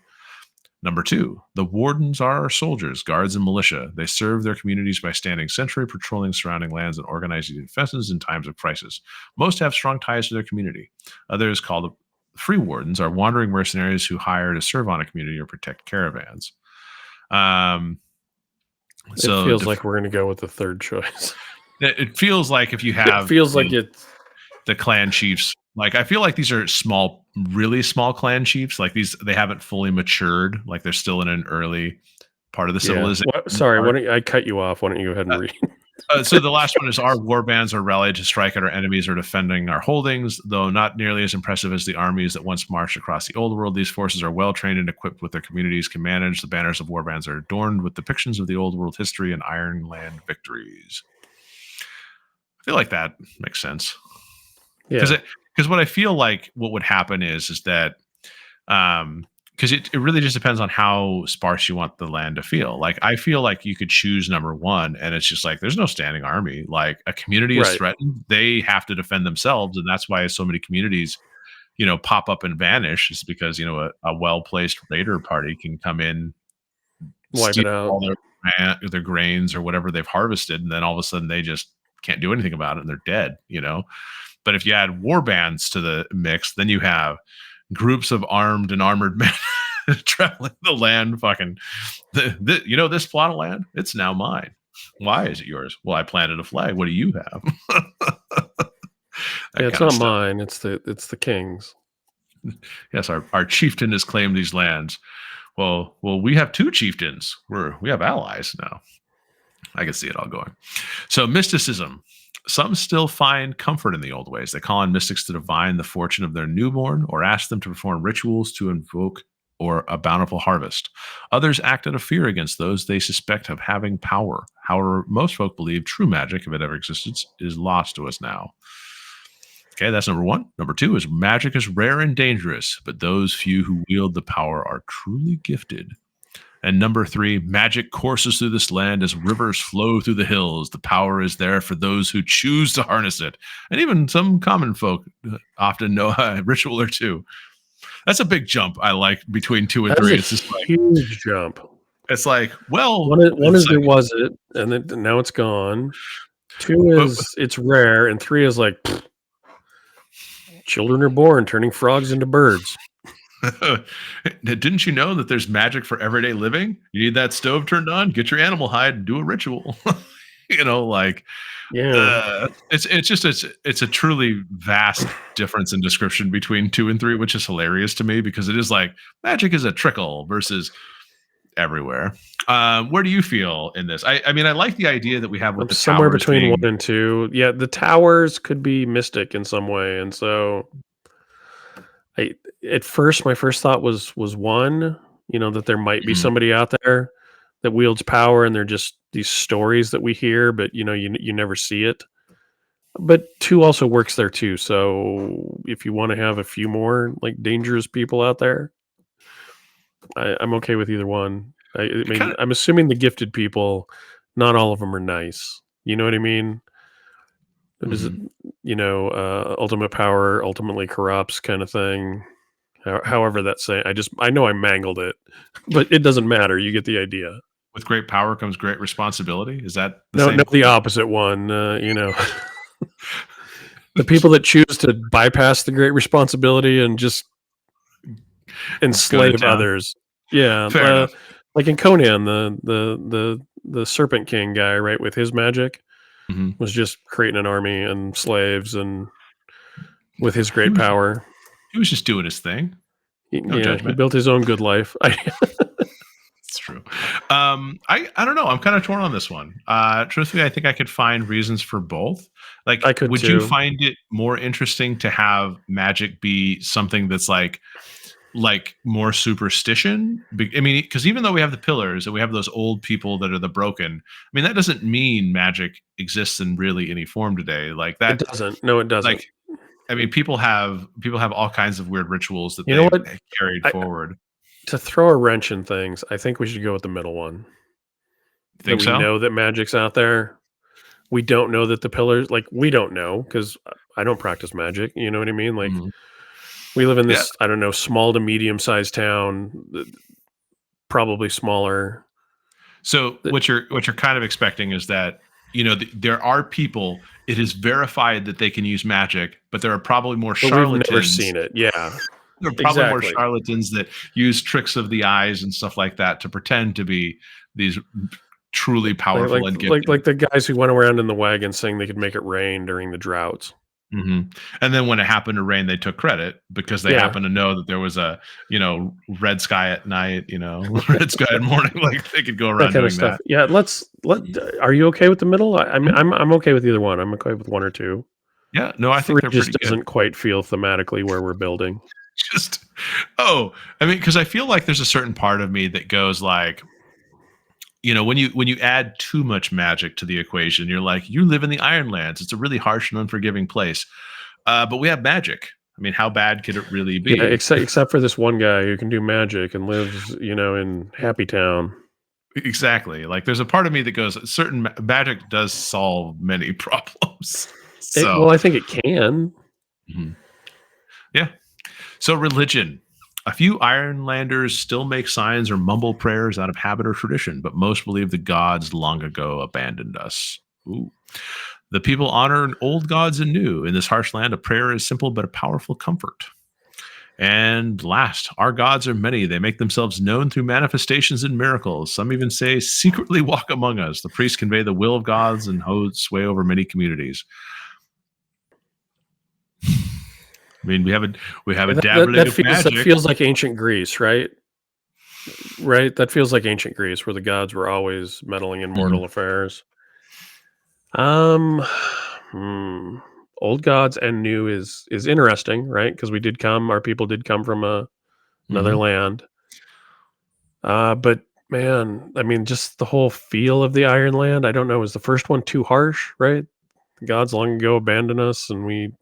Number two, the wardens are soldiers, guards, and militia. They serve their communities by standing sentry, patrolling surrounding lands, and organizing defenses in times of crisis. Most have strong ties to their community. Others, called free wardens, are wandering mercenaries who hire to serve on a community or protect caravans. Um, It so feels like we're gonna go with the third choice. it feels like if you It have feels like it's the clan chiefs, like I feel like these are small, really small clan chiefs. Like these, they haven't fully matured. Like they're still in an early part of the yeah. civilization. Sorry, why don't I cut you off? Why don't you go ahead and Uh, read? so the last one is our war bands are rallied to strike at our enemies or defending our holdings, though not nearly as impressive as the armies that once marched across the old world. These forces are well trained and equipped with their communities can manage. The banners of war bands are adorned with depictions of the old world history and Ironland victories. I feel like that makes sense because Yeah. what I feel like what would happen is that because it really just depends on how sparse you want the land to feel. Like I feel like you could choose number one and it's just like there's no standing army. Like a community is Right. threatened, they have to defend themselves, and that's why so many communities pop up and vanish, is because a well-placed raider party can come in, Wipe steal it out. all their grains or whatever they've harvested, and then all of a sudden they just can't do anything about it and they're dead. But if you add war bands to the mix, then you have groups of armed and armored men traveling the land. Fucking, this plot of land, it's now mine. Why is it yours? Well, I planted a flag. What do you have? Yeah, That it's kind of not stuff. mine. It's the king's. Yes, our chieftain has claimed these lands. Well, we have two chieftains. We have allies now. I can see it all going. So mysticism. Some still find comfort in the old ways. They call on mystics to divine the fortune of their newborn or ask them to perform rituals to invoke or a bountiful harvest. Others act out of fear against those they suspect of having power. However, most folk believe true magic, if it ever existed, is lost to us now. Okay, that's number one. Number two is magic is rare and dangerous, but those few who wield the power are truly gifted. And number three, magic courses through this land as rivers flow through the hills. The power is there for those who choose to harness it. And even some common folk often know a ritual or two. That's a big jump I like between two and That is three. a It's just like, huge jump. One it's is there like, was it, and then now it's gone. Two but is it's rare, and three is like children are born turning frogs into birds. didn't you know that there's magic for everyday living? You need that stove turned on, get your animal hide, and do a ritual. Like Yeah, it's a truly vast difference in description between two and three, which is hilarious to me because it is like magic is a trickle versus everywhere. Where do you feel in this? I mean, I like the idea that we have with I'm the somewhere towers between one being. and two. Yeah, the towers could be mystic in some way, and so I at first my first thought was one. That there might be Mhm. somebody out there that wields power, and they're just these stories that we hear, but you never see it. But two also works there too. So if you want to have a few more like dangerous people out there, I'm okay with either one. I It kind mean, of. I'm assuming the gifted people, not all of them are nice. You know what I mean? Does it, Mhm. ultimate power ultimately corrupts kind of thing. However that's saying, I know I mangled it, but it doesn't matter. You get the idea. With great power comes great responsibility. Is that the No, same? the opposite one. The people that choose to bypass the great responsibility and just Go to enslave town. others. Yeah, Fair enough. like in Conan, the Serpent King guy, right, with his magic Mhm. was just creating an army and slaves, and with his He great was power, he was just doing his thing. No yeah, he judgment. built his own good life. It's true. I don't know. I'm kind of torn on this one. Truthfully, I think I could find reasons for both. Like, I could would you too. find it more interesting to have magic be something that's like more superstition? I mean, because even though we have the pillars and we have those old people that are the broken, I mean, that doesn't mean magic exists in really any form today. Like It that, doesn't. No, it doesn't. like I mean, people have all kinds of weird rituals that You know they've what? carried I forward. To throw a wrench in things, I think we should go with the middle one. That Think we so? know that magic's out there. We don't know that the pillars, like, we don't know because I don't practice magic. You know what I mean? Like, Mhm. we live in Yeah. this, I don't know, small to medium sized town, probably smaller. So That what you're kind of expecting is that there are people. It is verified that they can use magic, but there are probably more But we've never charlatans. seen it. Yeah, There are probably more exactly. charlatans that use tricks of the eyes and stuff like that to pretend to be these truly Like, powerful like, and like, gifted. like the guys who went around in the wagon saying they could make it rain during the droughts. hmm And then when it happened to rain, they took credit because they Yeah, happened to know that there was a red sky at night, red sky at morning. Like they could go that around kind of doing stuff. that. Yeah, are you okay with the middle? I mean, Mhm. I'm okay with either one. I'm okay with one or two. Yeah, no, I think 3 they're just pretty good. doesn't quite feel thematically where we're building. Just oh, I mean, because I feel like there's a certain part of me that goes like, when you add too much magic to the equation, you're like, you live in the Ironlands. It's a really harsh and unforgiving place. But we have magic. I mean, how bad could it really Yeah, be? except for this one guy who can do magic and lives, in Happy Town. Exactly. Like, there's a part of me that goes, certain magic does solve many problems. So, Well, I think it can. mhm. Yeah. So, religion. A few Ironlanders still make signs or mumble prayers out of habit or tradition, but most believe the gods long ago abandoned us. Ooh. The people honor old gods and new. In this harsh land, a prayer is simple but a powerful comfort. And last, our gods are many. They make themselves known through manifestations and miracles. Some even say, secretly walk among us. The priests convey the will of gods and hold sway over many communities. I mean, we have a dabbling of That magic. feels like ancient Greece, right? Right? That feels like ancient Greece where the gods were always meddling in Mhm, mortal affairs. Um, hmm. Old gods and new is interesting, right? Because our people did come from another mhm. land. But man, I mean, just the whole feel of the Iron Land. I don't know. Is the first one too harsh? Right? The gods long ago abandoned us, and we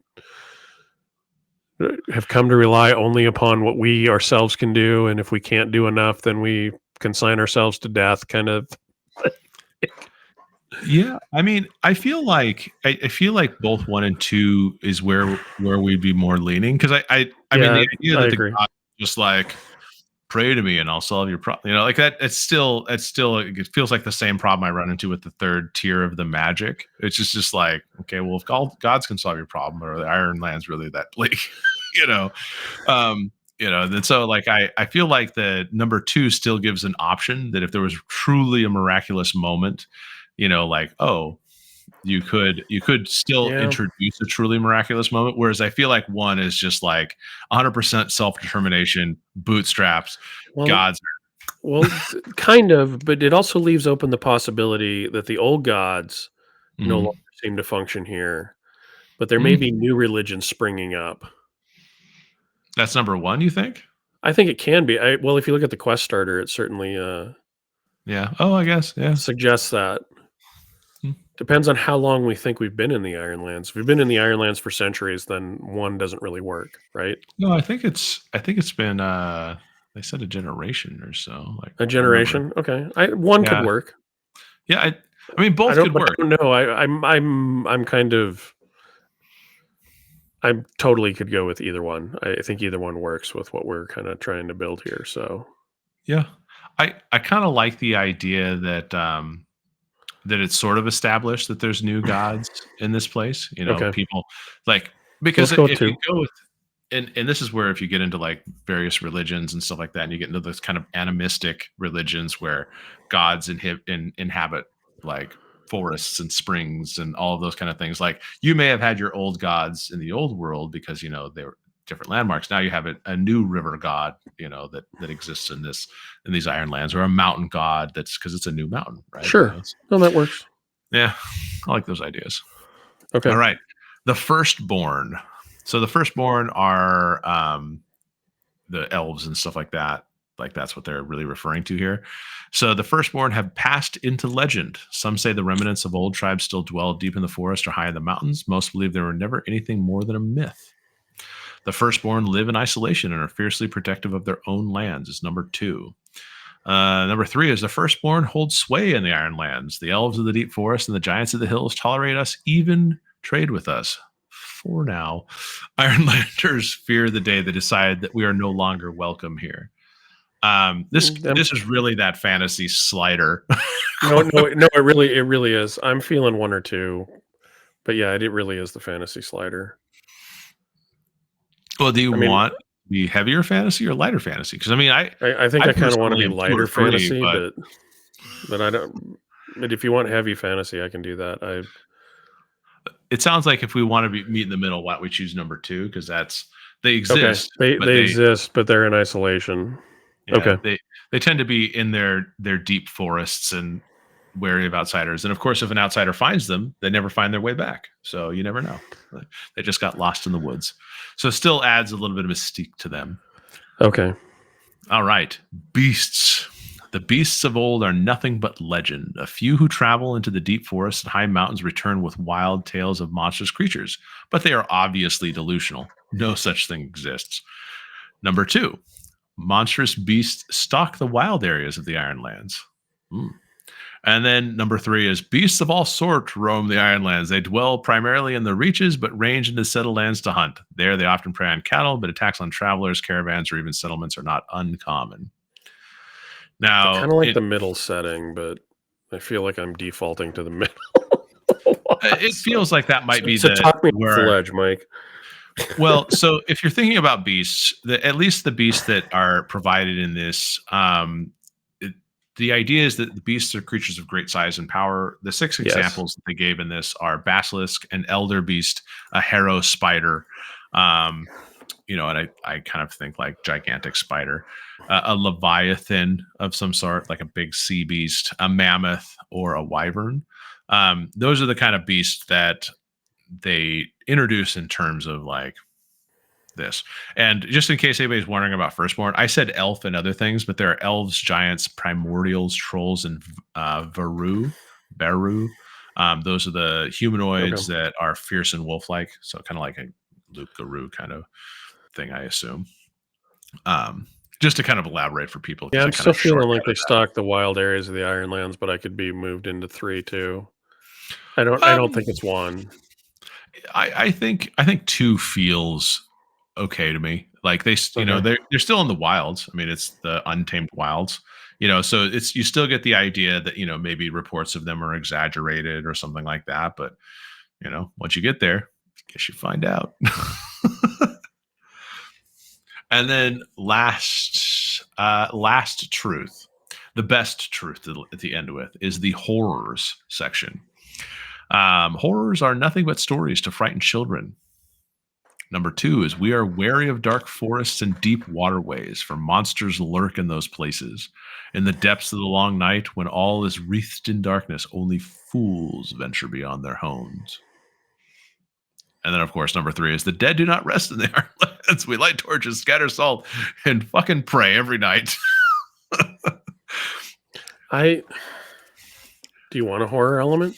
have come to rely only upon what we ourselves can do. And if we can't do enough, then we consign ourselves to death. Kind of. Yeah, I mean, I feel like both one and two is where we'd be more leaning because I mean Yeah, the idea I that the agree. god just like pray to me and I'll solve your problem. Like that. It's still it feels like the same problem I run into with the third tier of the magic. It's just like, okay, well, if gods can solve your problem, or the Iron Land's really that bleak, you know. Then so like I feel like the number two still gives an option that if there was truly a miraculous moment, like, oh, you could still Yeah. introduce a truly miraculous moment, whereas I feel like one is just like 100% self-determination, bootstraps, Well, gods. kind of, but it also leaves open the possibility that the old gods no Mhm. longer seem to function here, but there may Mm, be new religions springing up. that's number one, you think? I think it can be. Well, if you look at the quest starter, it certainly Yeah. Oh, I guess. Yeah. suggests that. Mm. Depends on how long we think we've been in the Ironlands. If we've been in the Ironlands for centuries, then one doesn't really work, right? No, I think it's been they said a generation or so. Like A I remember. generation? Okay. One could Yeah, work. yeah. I mean, both could But I work. don't know. I'm kind of I totally could go with either one. I think either one works with what we're kind of trying to build here. So Yeah, I kind of like the idea that that it's sort of established that there's new gods in this place. You know, okay, people like because let's go with if you two. go with and this is where if you get into like various religions and stuff like that, and you get into those kind of animistic religions where gods inhabit like forests and springs and all of those kind of things. Like you may have had your old gods in the old world because you know they were different landmarks. Now you have a new river god, you know, that exists in these Ironlands, or a mountain god that's because it's a new mountain, right? You Sure. know, No, that works. yeah, I like those ideas. Okay. All right. The firstborn. So the firstborn are the elves and stuff like that. Like that's what they're really referring to here. So the firstborn have passed into legend. Some say the remnants of old tribes still dwell deep in the forest or high in the mountains. Most believe they were never anything more than a myth. The firstborn live in isolation and are fiercely protective of their own lands, is number two. Number three is the firstborn hold sway in the Ironlands. The elves of the deep forest and the giants of the hills tolerate us, even trade with us. For now, Ironlanders fear the day they decide that we are no longer welcome here. This Them- this is really that fantasy slider. no, no, no. It really is. I'm feeling one or two, but yeah, it really is the fantasy slider. Well, do you I mean, want the heavier fantasy or lighter fantasy? Because I mean, I think I I kind of want to personally be am two or lighter three, fantasy, but but I don't. But if you want heavy fantasy, I can do that. it sounds like if we want to meet in the middle, why don't we choose number two? Because that's they Okay. exist, but They exist, but they're in isolation. yeah, Okay. they tend to be in their deep forests and wary of outsiders. And of course, if an outsider finds them, they never find their way back. So you never know. They just got lost in the woods. So it still adds a little bit of mystique to them. Okay. All right, beasts. The beasts of old are nothing but legend. A few who travel into the deep forests and high mountains return with wild tales of monstrous creatures, but they are obviously delusional. No such thing exists. Number two, monstrous beasts stalk the wild areas of the Ironlands. Hmm. And then number three is beasts of all sorts roam the Ironlands. They dwell primarily in the reaches, but range into settled lands to hunt. There, they often prey on cattle, but attacks on travelers, caravans, or even settlements are not uncommon. I Now, kind of like the middle setting, but I feel like I'm defaulting to the middle. it feels like that might be So the talk me off the where. ledge, Mike. Well, so if you're thinking about beasts, at least the beasts that are provided in this, the idea is that the beasts are creatures of great size and power. The six Yes. examples that they gave in this are basilisk, an elder beast, a harrow spider, um, you know, and I kind of think like gigantic spider, a leviathan of some sort, like a big sea beast, a mammoth, or a wyvern. Those are the kind of beasts that they introduce in terms of like this. And just in case anybody's wondering about firstborn, I said elf and other things, but there are elves, giants, primordials, trolls, and Veru. Those are the humanoids Okay. that are fierce and wolf-like. So kind of like a Luke Garou kind of thing, I assume. Um, just to kind of elaborate for people, Yeah, because I I'm kind still of feeling like they shortcutted that. stock the wild areas of the Ironlands, but I could be moved into three too. I don't Um, think it's one. I think two feels okay to me. Like you know, Okay. they're still in the wilds. I mean, it's the untamed wilds. You know, so it's you still get the idea that you know maybe reports of them are exaggerated or something like that. But you know, once you get there, I guess you find out. And then last truth, the best truth to end with is the horrors section. Horrors are nothing but stories to frighten children. Number two is we are wary of dark forests and deep waterways, for monsters lurk in those places. In the depths of the long night, when all is wreathed in darkness, only fools venture beyond their homes. And then, of course, number three is the dead do not rest in the Ironlands. We light torches, scatter salt, and fucking pray every night. I Do you want a horror element?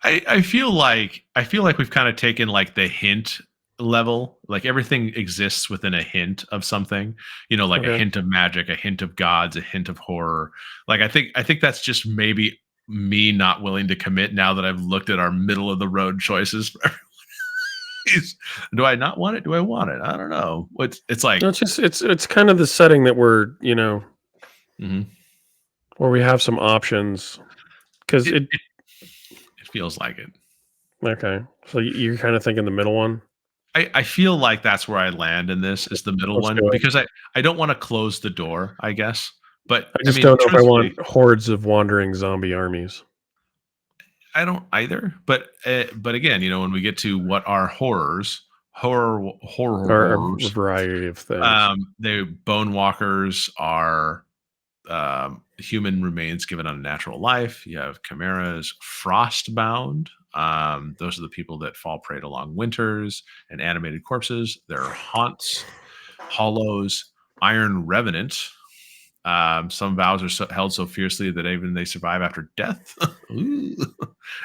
I feel like we've kind of taken like the hint level. Like everything exists within a hint of something, like a Okay. hint of magic, a hint of gods, a hint of horror. Like I think that's just maybe me not willing to commit now that I've looked at our middle of the road choices for everybody's. Do I not want it? Do I want it? I don't know. It's No, like it's just it's kind of the setting that we're, mhm. where we have some options because it, it. it it feels like it. Okay, so you're kind of thinking the middle one. I feel like that's where I land in this is the middle Let's one do it. because I don't want to close the door, I guess. But I I just mean, don't know if I want truthfully, hordes of wandering zombie armies I don't either. But again, when we get to what are horrors, or a horrors, variety of things. the bone walkers are human remains given unnatural life. You have chimeras, frostbound. Those are the people that fall prey to long winters and animated corpses. There are haunts, hollows, iron revenant. Some vows are held so fiercely that even they survive after death. Ooh.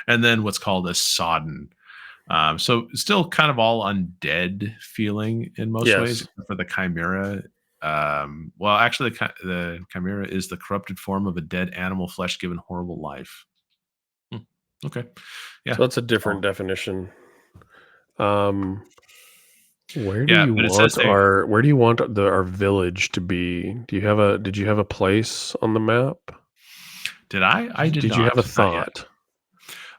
And then what's called a sodden. So still kind of all undead feeling in most ways, Yes. except for the chimera. Well, actually, the chimera is the corrupted form of a dead animal flesh given horrible life. Hmm. Okay, yeah, So that's a different so, definition. Um, where do yeah, you but it says want they our village to be? Did you have a place on the map? did. I did Did you have a not yet. thought?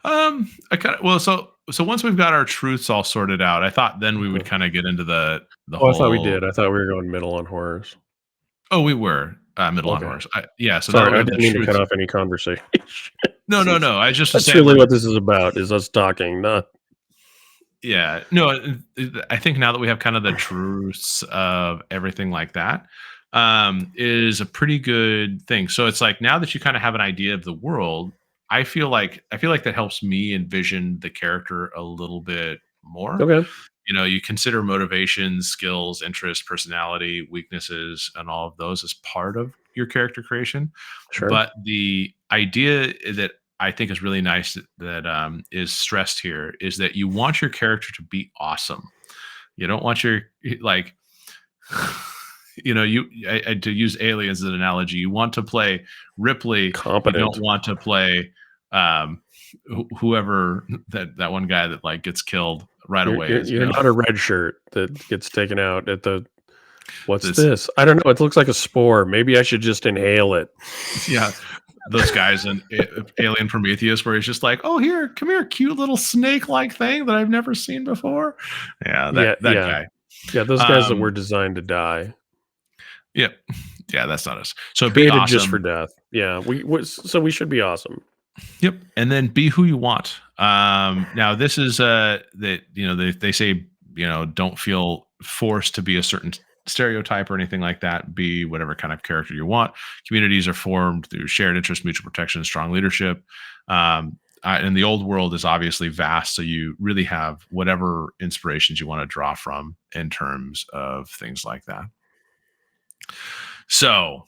I kind of well, so once we've got our truths all sorted out, I thought then we would Okay. kind of get into the Oh, I thought we whole. did. I thought we were going middle on horrors. Oh, we were middle on Okay. horse. Yeah. So now that Sorry, we I have the didn't mean to cut truths. off any conversation. No, no, no. I just was That's saying really we're. what this is about, is us talking, not Yeah. No, I think now that we have kind of the truths of everything like that, is a pretty good thing. So it's like now that you kind of have an idea of the world, I feel like that helps me envision the character a little bit more. okay. You consider motivations, skills, interests, personality, weaknesses, and all of those as part of your character creation. Sure. But the idea that I think is really nice that is stressed here is that you want your character to be awesome. You don't want your like, to use aliens as an analogy. You want to play Ripley. You don't Competent. want to play um, whoever that one guy that like gets killed right You're away you're is. you're not a red shirt that gets taken out at the what's This this? I don't know. It looks like a spore. Maybe I should just inhale it. yeah, those guys in Alien Prometheus, where he's just like, "Oh, here, come here, cute little snake-like thing that I've never seen before." Yeah, Yeah, that yeah. guy. Yeah, those guys that Um, were designed to die. yeah, yeah, that's not us. So be Created just for awesome. death. Yeah, so we should be awesome. Yep, and then be who you want. Now this is that they say don't feel forced to be a certain stereotype or anything like that. Be whatever kind of character you want. Communities are formed through shared interest, mutual protection, and strong leadership. And the old world is obviously vast, so you really have whatever inspirations you want to draw from in terms of things like that. So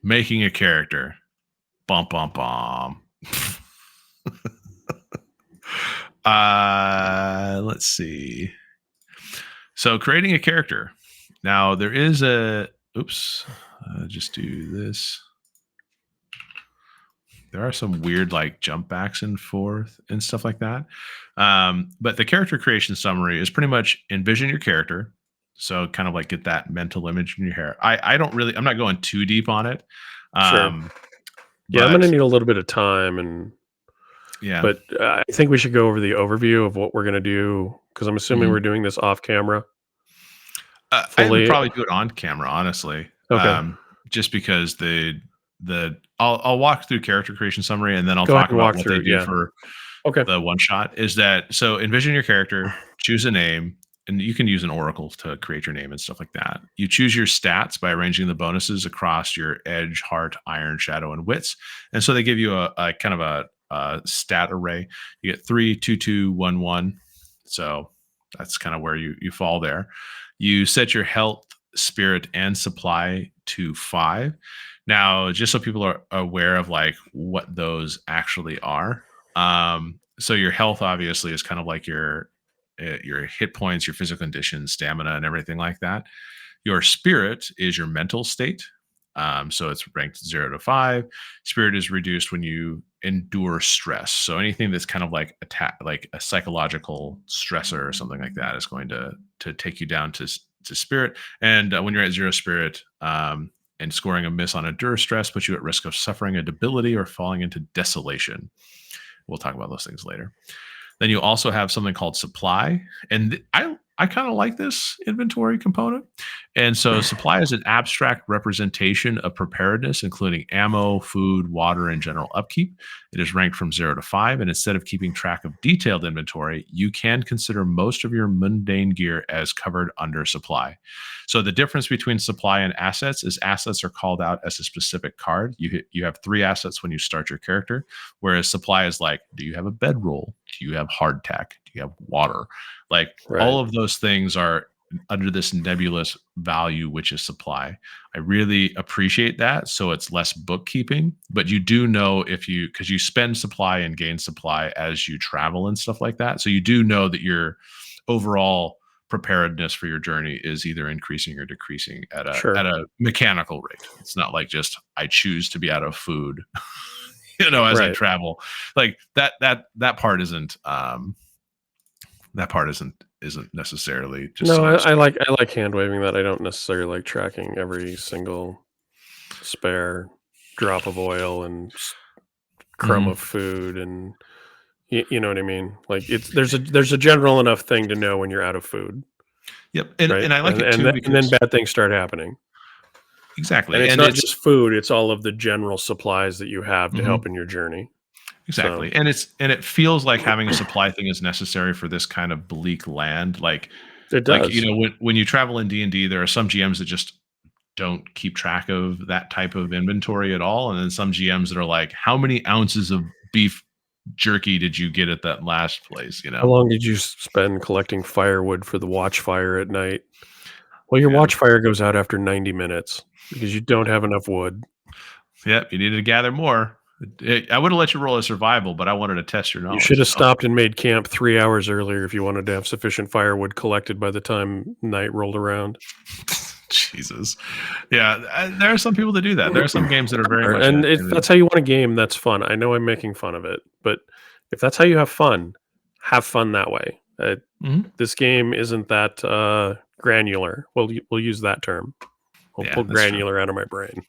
making a character, bum bum bum. Let's see. So creating a character. Now there is a oops. Just do this. There are some weird like jump backs and forth and stuff like that. But the character creation summary is pretty much envision your character. So kind of like get that mental image in your hair. I'm not going too deep on it. Sure. Um, Yeah, I'm gonna but need a little bit of time, and yeah. but I think we should go over the overview of what we're gonna do because I'm assuming Mhm. we're doing this off camera I would fully. probably do it on camera, honestly, Okay, just because I'll walk through character creation summary and then I'll go ahead talk and about walk what they through. do Yeah. for Okay. the one shot. Is that so? Envision your character, choose a name, and you can use an oracle to create your name and stuff like that. You choose your stats by arranging the bonuses across your edge, heart, iron, shadow, and wits, and so they give you a kind of a stat array. You get 3, 2, 2, 1, 1. So that's kind of where you fall there. You set your health, spirit, and supply to 5. Now, just so people are aware of like what those actually are. So your health obviously is kind of like your your hit points, your physical condition, stamina, and everything like that. Your spirit is your mental state. So it's ranked 0 to 5. Spirit is reduced when you endure stress. So anything that's kind of like like a psychological stressor or something like that is going to take you down to spirit. And when you're at 0 spirit, and scoring a miss on endure stress puts you at risk of suffering a debility or falling into desolation. We'll talk about those things later. Then you also have something called supply. And I kind of like this inventory component. And so supply is an abstract representation of preparedness, including ammo, food, water, and general upkeep. It is ranked from 0 to 5. And instead of keeping track of detailed inventory, you can consider most of your mundane gear as covered under supply. So the difference between supply and assets is assets are called out as a specific card. You have 3 assets when you start your character, whereas supply is like, do you have a bedroll? Do you have hardtack? Do you have water? Like all Right. of those things are under this nebulous value, which is supply. I really appreciate that. So it's less bookkeeping, but you do know because you spend supply and gain supply as you travel and stuff like that. So you do know that your overall preparedness for your journey is either increasing or decreasing at Sure. a mechanical rate. It's not like just I choose to be out of food, as I Right. travel. Like that part isn't isn't necessarily just No, so I abstract. like hand waving that. I don't necessarily like tracking every single spare drop of oil and crumb Mhm. of food, and you know what I mean. Like there's a general enough thing to know when you're out of food, Yep, and right? I like it too And then because bad things start happening. And exactly, it's and not it's just food; it's all of the general supplies that you have to help mhm, in your journey. So exactly, and it feels like having a supply thing is necessary for this kind of bleak land. it Like does. when you travel in D&D, there are some GMs that just don't keep track of that type of inventory at all, and then some GMs that are like, how many ounces of beef jerky did you get at that last place? How long did you spend collecting firewood for the watchfire at night? Well, your Yeah. watchfire goes out after 90 minutes because you don't have enough wood. Yep, you needed to gather more. I would have let you roll a survival, but I wanted to test your You should knowledge. have stopped and made camp 3 hours earlier if you wanted to have sufficient firewood collected by the time night rolled around. Jesus. Yeah, there are some people that do that. There are some games that are very much And if that's how you want a game, that's fun. I know I'm making fun of it, but if that's how you have fun that way. Mhm. This game isn't that granular. We'll use that term. We'll Yeah, pull that's true. granular out of my brain.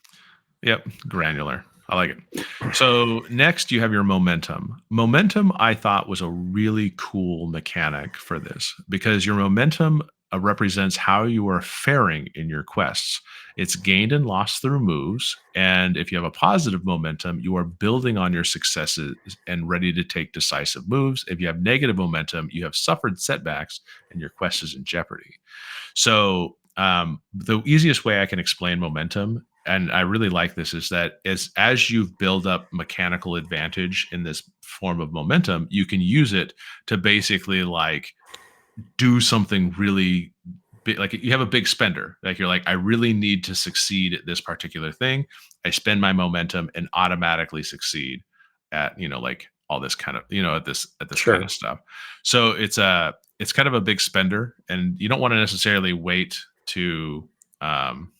Yep, granular. I like it. So next you have your momentum. Momentum I thought was a really cool mechanic for this because your momentum represents how you are faring in your quests. It's gained and lost through moves, and if you have a positive momentum, you are building on your successes and ready to take decisive moves. If you have negative momentum, you have suffered setbacks and your quest is in jeopardy. So the easiest way I can explain momentum, and I really like this, is that as you've built up mechanical advantage in this form of momentum, you can use it to basically like do something really big. Like you have a big spender. Like you're like, I really need to succeed at this particular thing. I spend my momentum and automatically succeed at like all this kind of at this kind Sure. of stuff. So it's kind of a big spender, and you don't want to necessarily wait to um,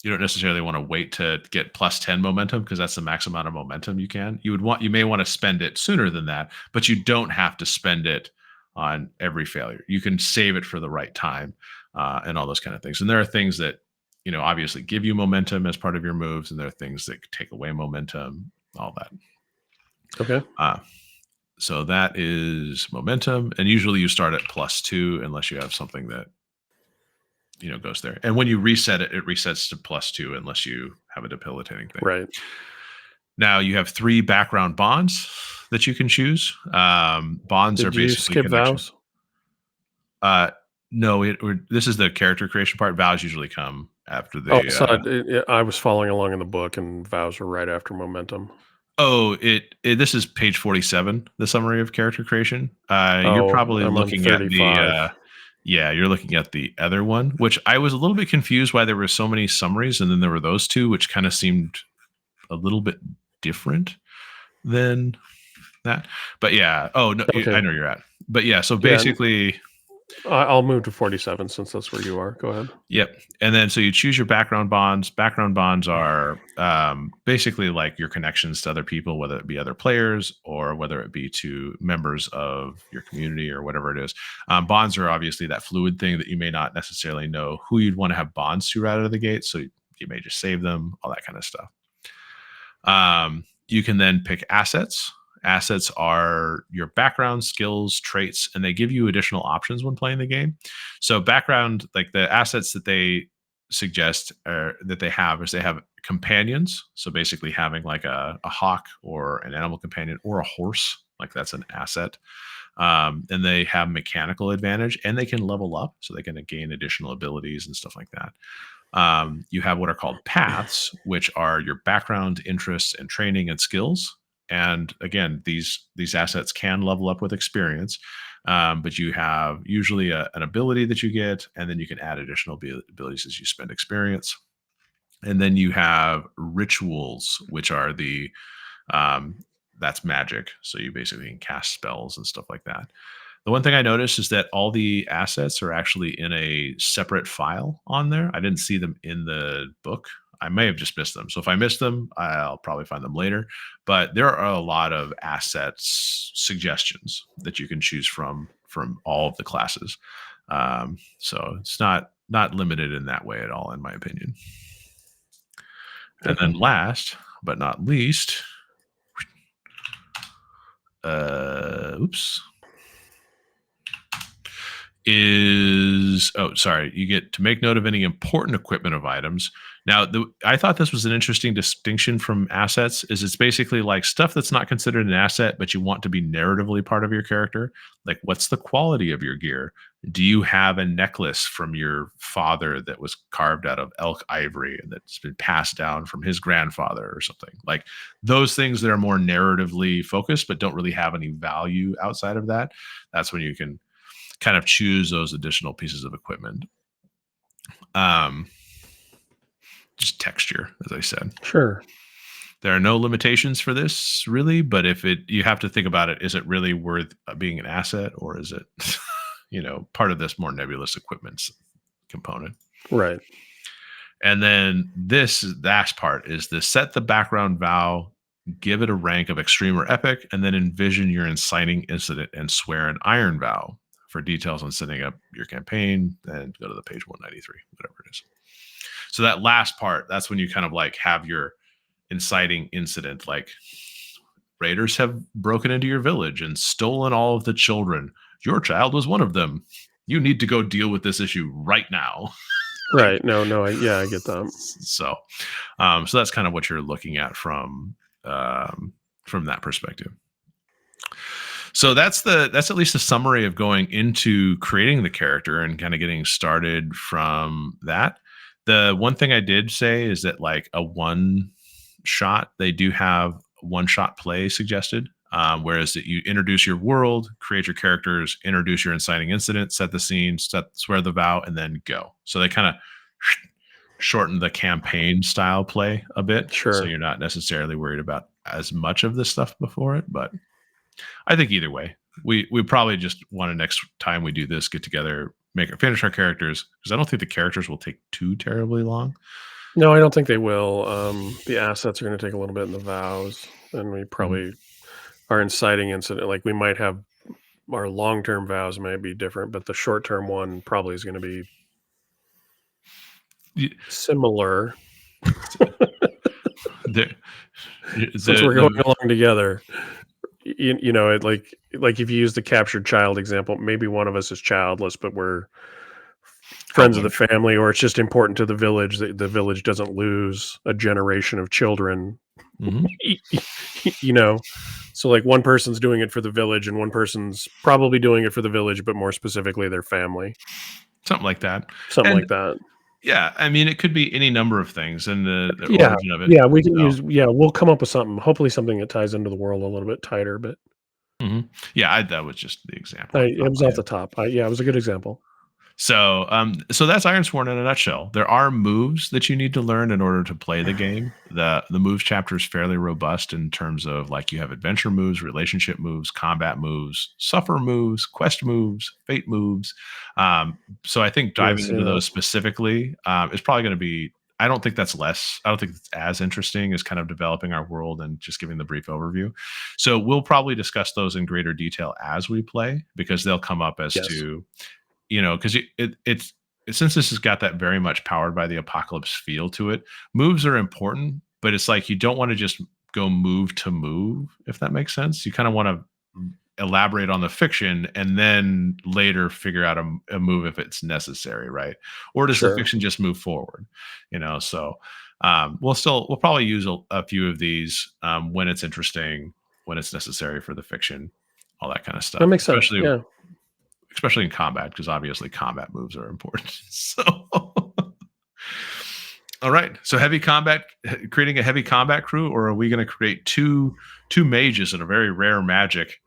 you don't necessarily want to wait to get +10 momentum because that's the max amount of momentum you can. You may want to spend it sooner than that, but you don't have to spend it on every failure. You can save it for the right time, and all those kind of things. And there are things that obviously give you momentum as part of your moves, and there are things that take away momentum, all that. Okay. Uh, so that is momentum, and usually you start at +2 unless you have something that goes there. And when you reset it, it resets to +2 unless you have a debilitating thing. Right. Now you have 3 background bonds that you can choose. Bonds are Did you basically skip connection. vows? Uh, no, this is the character creation part. Vows usually come after Oh, I the. saw I was following along in the book, and vows were right after momentum. This is page 47, the summary of character creation. You're Oh, probably I'm on looking at the. 35. Yeah, you're looking at the other one, which I was a little bit confused why there were so many summaries, and then there were those two, which kind of seemed a little bit different than that. But yeah, oh no, I Okay. know you're at. But yeah, so Yeah. basically, I'll move to 47 since that's where you are. Go ahead. yep. And then so you choose your background bonds. Background bonds are basically like your connections to other people, whether it be other players or whether it be to members of your community or whatever it is. Bonds are obviously that fluid thing that you may not necessarily know who you'd want to have bonds to right out of the gate. So you may just save them, all that kind of stuff. You can then pick assets. Assets are your background, skills, traits, and they give you additional options when playing the game. So, background, like the assets that they suggest or that they have is they have companions. So, basically, having like a hawk or an animal companion or a horse, like that's an asset. And they have mechanical advantage and they can level up. So, they can gain additional abilities and stuff like that. You have what are called paths, which are your background, interests, and training and skills. And again, these assets can level up with experience, but you have usually an ability that you get, and then you can add additional abilities as you spend experience. And then you have rituals, which are the um, that's magic. So you basically can cast spells and stuff like that. The one thing I noticed is that all the assets are actually in a separate file on there. I didn't see them in the book. I may have just missed them. So if I missed them, I'll probably find them later. But there are a lot of assets suggestions that you can choose from all of the classes. So it's not limited in that way at all, in my opinion. And then last but not least, oops, is you get to make note of any important equipment of items. Now I thought this was an interesting distinction from assets. Is it's basically like stuff that's not considered an asset but you want to be narratively part of your character. Like, what's the quality of your gear? Do you have a necklace from your father that was carved out of elk ivory and that's been passed down from his grandfather or something? Like those things that are more narratively focused but don't really have any value outside of that. That's when you can kind of choose those additional pieces of equipment. Just texture, as I said. Sure. There are no limitations for this really, but you have to think about it. Is it really worth being an asset, or is it, part of this more nebulous equipment component? Right. And then this last part is the set the background vow, give it a rank of extreme or epic, and then envision your inciting incident and swear an iron vow. For details on setting up your campaign, then go to the page 193, whatever it is. So that last part, that's when you kind of like have your inciting incident, like raiders have broken into your village and stolen all of the children. Your child was one of them. You need to go deal with this issue right now. Right. No, I get that. So that's kind of what you're looking at from that perspective. So that's at least a summary of going into creating the character and kind of getting started from that. The one thing I did say is that like a one shot, they do have one shot play suggested. Whereas that you introduce your world, create your characters, introduce your inciting incident, set the scene, swear the vow, and then go. So they kind of shorten the campaign style play a bit. Sure. So you're not necessarily worried about as much of this stuff before it, but I think either way, we probably just want to next time we do this, get together, finish our characters, because I don't think the characters will take too terribly long. No, I don't think they will. The assets are going to take a little bit in the vows, and we probably our inciting incident. Like we might have our long-term vows may be different, but the short-term one probably is going to be similar. Since we're going along together. Like if you use the captured child example, maybe one of us is childless, but we're friends of the family, or it's just important to the village that the village doesn't lose a generation of children. So like one person's doing it for the village and one person's probably doing it for the village, but more specifically their family. Something like that. Like that. Yeah, I mean, it could be any number of things, and the origin of it. Yeah, we can use. Yeah, we'll come up with something. Hopefully, something that ties into the world a little bit tighter. But yeah, that was just the example. It was off the top. It was a good example. So that's Ironsworn in a nutshell. There are moves that you need to learn in order to play the game. The moves chapter is fairly robust in terms of like you have adventure moves, relationship moves, combat moves, suffer moves, quest moves, fate moves. So I think Yeah, diving see into that. those specifically is probably going to be. I don't think that's less. I don't think it's as interesting as kind of developing our world and just giving the brief overview. So we'll probably discuss those in greater detail as we play because they'll come up as Yes. to because it's since this has got that very much powered by the apocalypse feel to it. Moves are important, but it's like you don't want to just go move to move, if that makes sense. You kind of want to elaborate on the fiction and then later figure out a move if it's necessary, right? Or does the Sure. fiction just move forward? So we'll probably use a few of these when it's interesting, when it's necessary for the fiction, all that kind of That stuff, makes sense. Yeah. especially in combat, because obviously combat moves are important. So, all right. So heavy combat, creating a heavy combat crew, or are we going to create two mages and a very rare magic?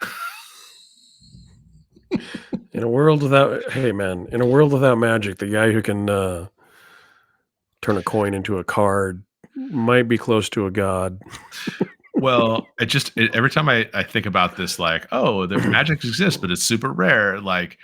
In a world without in a world without magic, the guy who can turn a coin into a card might be close to a god. Well, every time I think about this, like, oh, the magic exists, but it's super rare. Like,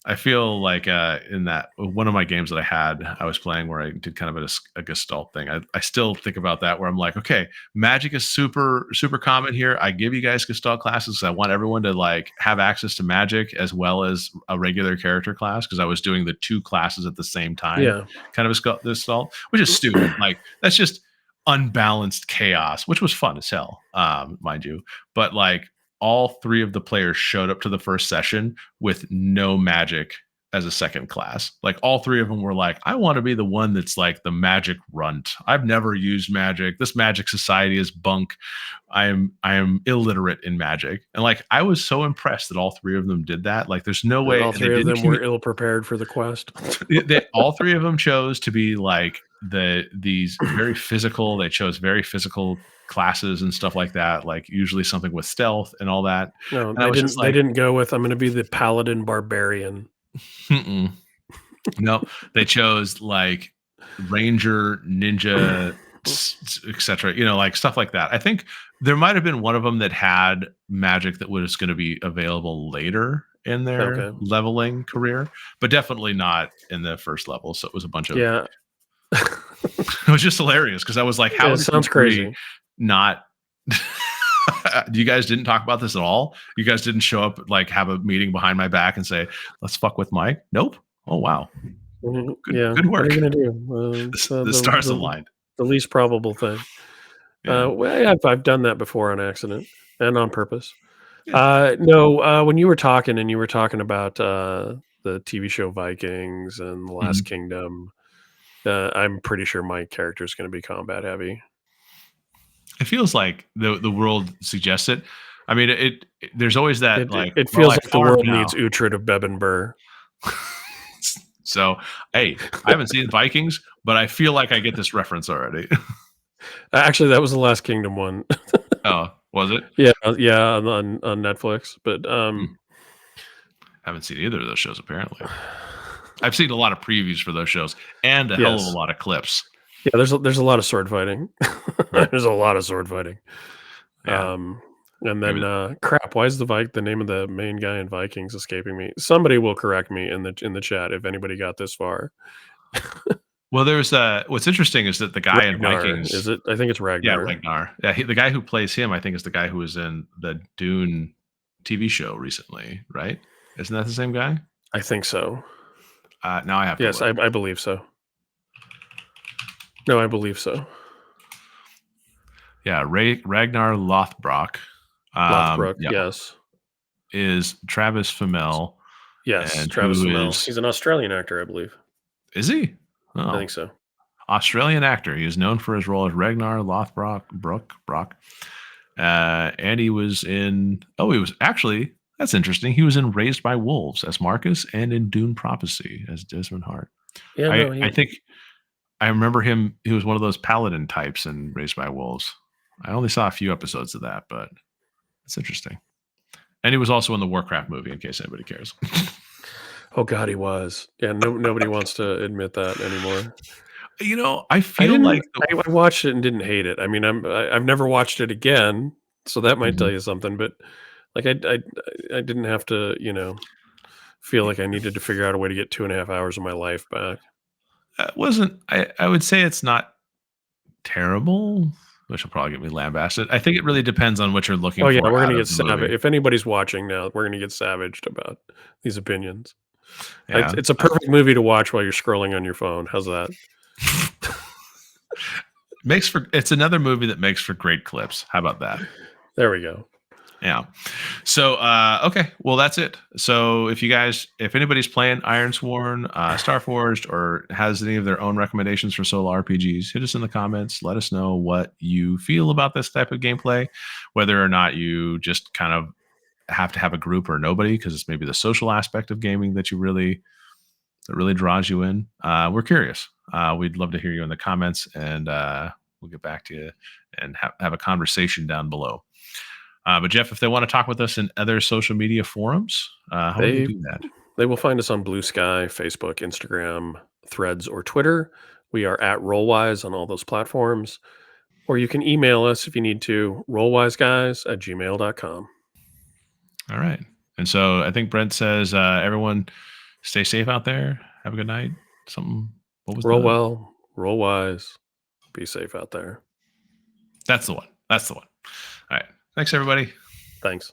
I feel like in that one of my games that I was playing where I did kind of a Gestalt thing. I still think about that where I'm like, okay, magic is super super common here. I give you guys Gestalt classes. I want everyone to like have access to magic as well as a regular character class because I was doing the two classes at the same time, Yeah. kind of a Gestalt, which is stupid. Like that's just unbalanced chaos, which was fun as hell, mind you. But like all three of the players showed up to the first session with no magic as a second class. Like all three of them were like, I want to be the one that's like the magic runt. I've never used magic. This magic society is bunk. I am illiterate in magic. And like I was so impressed that all three of them did that. Like there's no And way all and they three of didn't them were ill prepared for the quest. all three of them chose to be like these very physical. They chose very physical classes and stuff like that. Like usually something with stealth and all that. No, And I was just they like, didn't go with I'm gonna be the paladin barbarian. mm-mm. No, they chose like ranger, ninja, etc. Like stuff like that. I think there might have been one of them that had magic that was going to be available later in their Okay. leveling career, but definitely not in the first level. So it was a bunch of Yeah. it was just hilarious because I was like, how It did you sounds three crazy. not you guys didn't talk about this at all? You guys didn't show up, like have a meeting behind my back and say, let's fuck with Mike? Nope. Oh wow. Yeah. Good What are work. you gonna do? It's The stars aligned. the least probable thing. Yeah. Well, yeah, I've done that before on accident and on purpose. Yeah. No, when you were talking and you were talking about the TV show Vikings and The Last Mhm. Kingdom, I'm pretty sure my character is going to be combat heavy. It feels like the world suggests it. I mean, there's always that like, It well, feels I like the farm world now. needs Uhtred of Bebbanburg. So, hey, I haven't seen Vikings, but I feel like I get this reference already. Actually, that was the Last Kingdom one. Oh, was it? Yeah, on Netflix. But Haven't seen either of those shows apparently. I've seen a lot of previews for those shows and a hell of a yes, lot of clips. yeah. There's a lot of sword fighting. Right. There's a lot of sword fighting. Yeah. And Maybe then crap. Why is the name of the main guy in Vikings escaping me? Somebody will correct me in the chat if anybody got this far. Well, there's what's interesting is that the guy in Ragnar, Vikings, is it? I think it's yeah, Ragnar. Ragnar. Yeah, the guy who plays him, I think, is the guy who was in the Dune TV show recently, right? Isn't that the same guy? I think so. Now I have to Yes, look. I believe so. No, I believe so. Yeah, Ragnar Lothbrok. Lothbrok, Yeah, yes. is Travis Fimmel, Yes, and Travis who Fimmel. is He's an Australian actor, I believe. he? I Oh, think so. Australian actor. He is known for his role as Ragnar Brock. And he was in. Oh, he was actually. That's interesting. He was in Raised by Wolves as Marcus and in Dune Prophecy as Desmond Hart. Yeah, no, I think I remember him. He was one of those paladin types in Raised by Wolves. I only saw a few episodes of that, but it's interesting. And he was also in the Warcraft movie, in case anybody cares. Oh god, he was. Yeah, nobody wants to admit that anymore. I I feel didn't like the I watched it and didn't hate it. I mean, I've never watched it again, so that might Mhm. tell you something, but, like, I didn't have to, feel like I needed to figure out a way to get 2.5 hours of my life back. wasn't I would say it's not terrible, which will probably get me lambasted. I think it really depends on what you're looking Oh, yeah, for we're out gonna of get the savage. movie. If anybody's watching now, we're gonna get savaged about these opinions. It's Yeah. it's a perfect movie to watch while you're scrolling on your phone. How's that? Makes for it's another movie that makes for great clips. How about that? There we go. Yeah. So okay, well that's it. So if anybody's playing Ironsworn, Starforged, or has any of their own recommendations for solo RPGs, hit us in the comments. Let us know what you feel about this type of gameplay, whether or not you just kind of have to have a group or nobody, because it's maybe the social aspect of gaming that really draws you in. We're curious. We'd love to hear you in the comments, and we'll get back to you and have a conversation down below. But Jeff, if they want to talk with us in other social media forums, how would they They do that? they will find us on Blue Sky, Facebook, Instagram, Threads, or Twitter. We are at Rollwise on all those platforms. Or you can email us if you need to, rollwiseguys@gmail.com. All right. And so I think Brent says, everyone stay safe out there. Have a good night. Something. What was Roll the? well, roll wise, be safe out there. That's the one. That's the one. All right. Thanks, everybody. Thanks.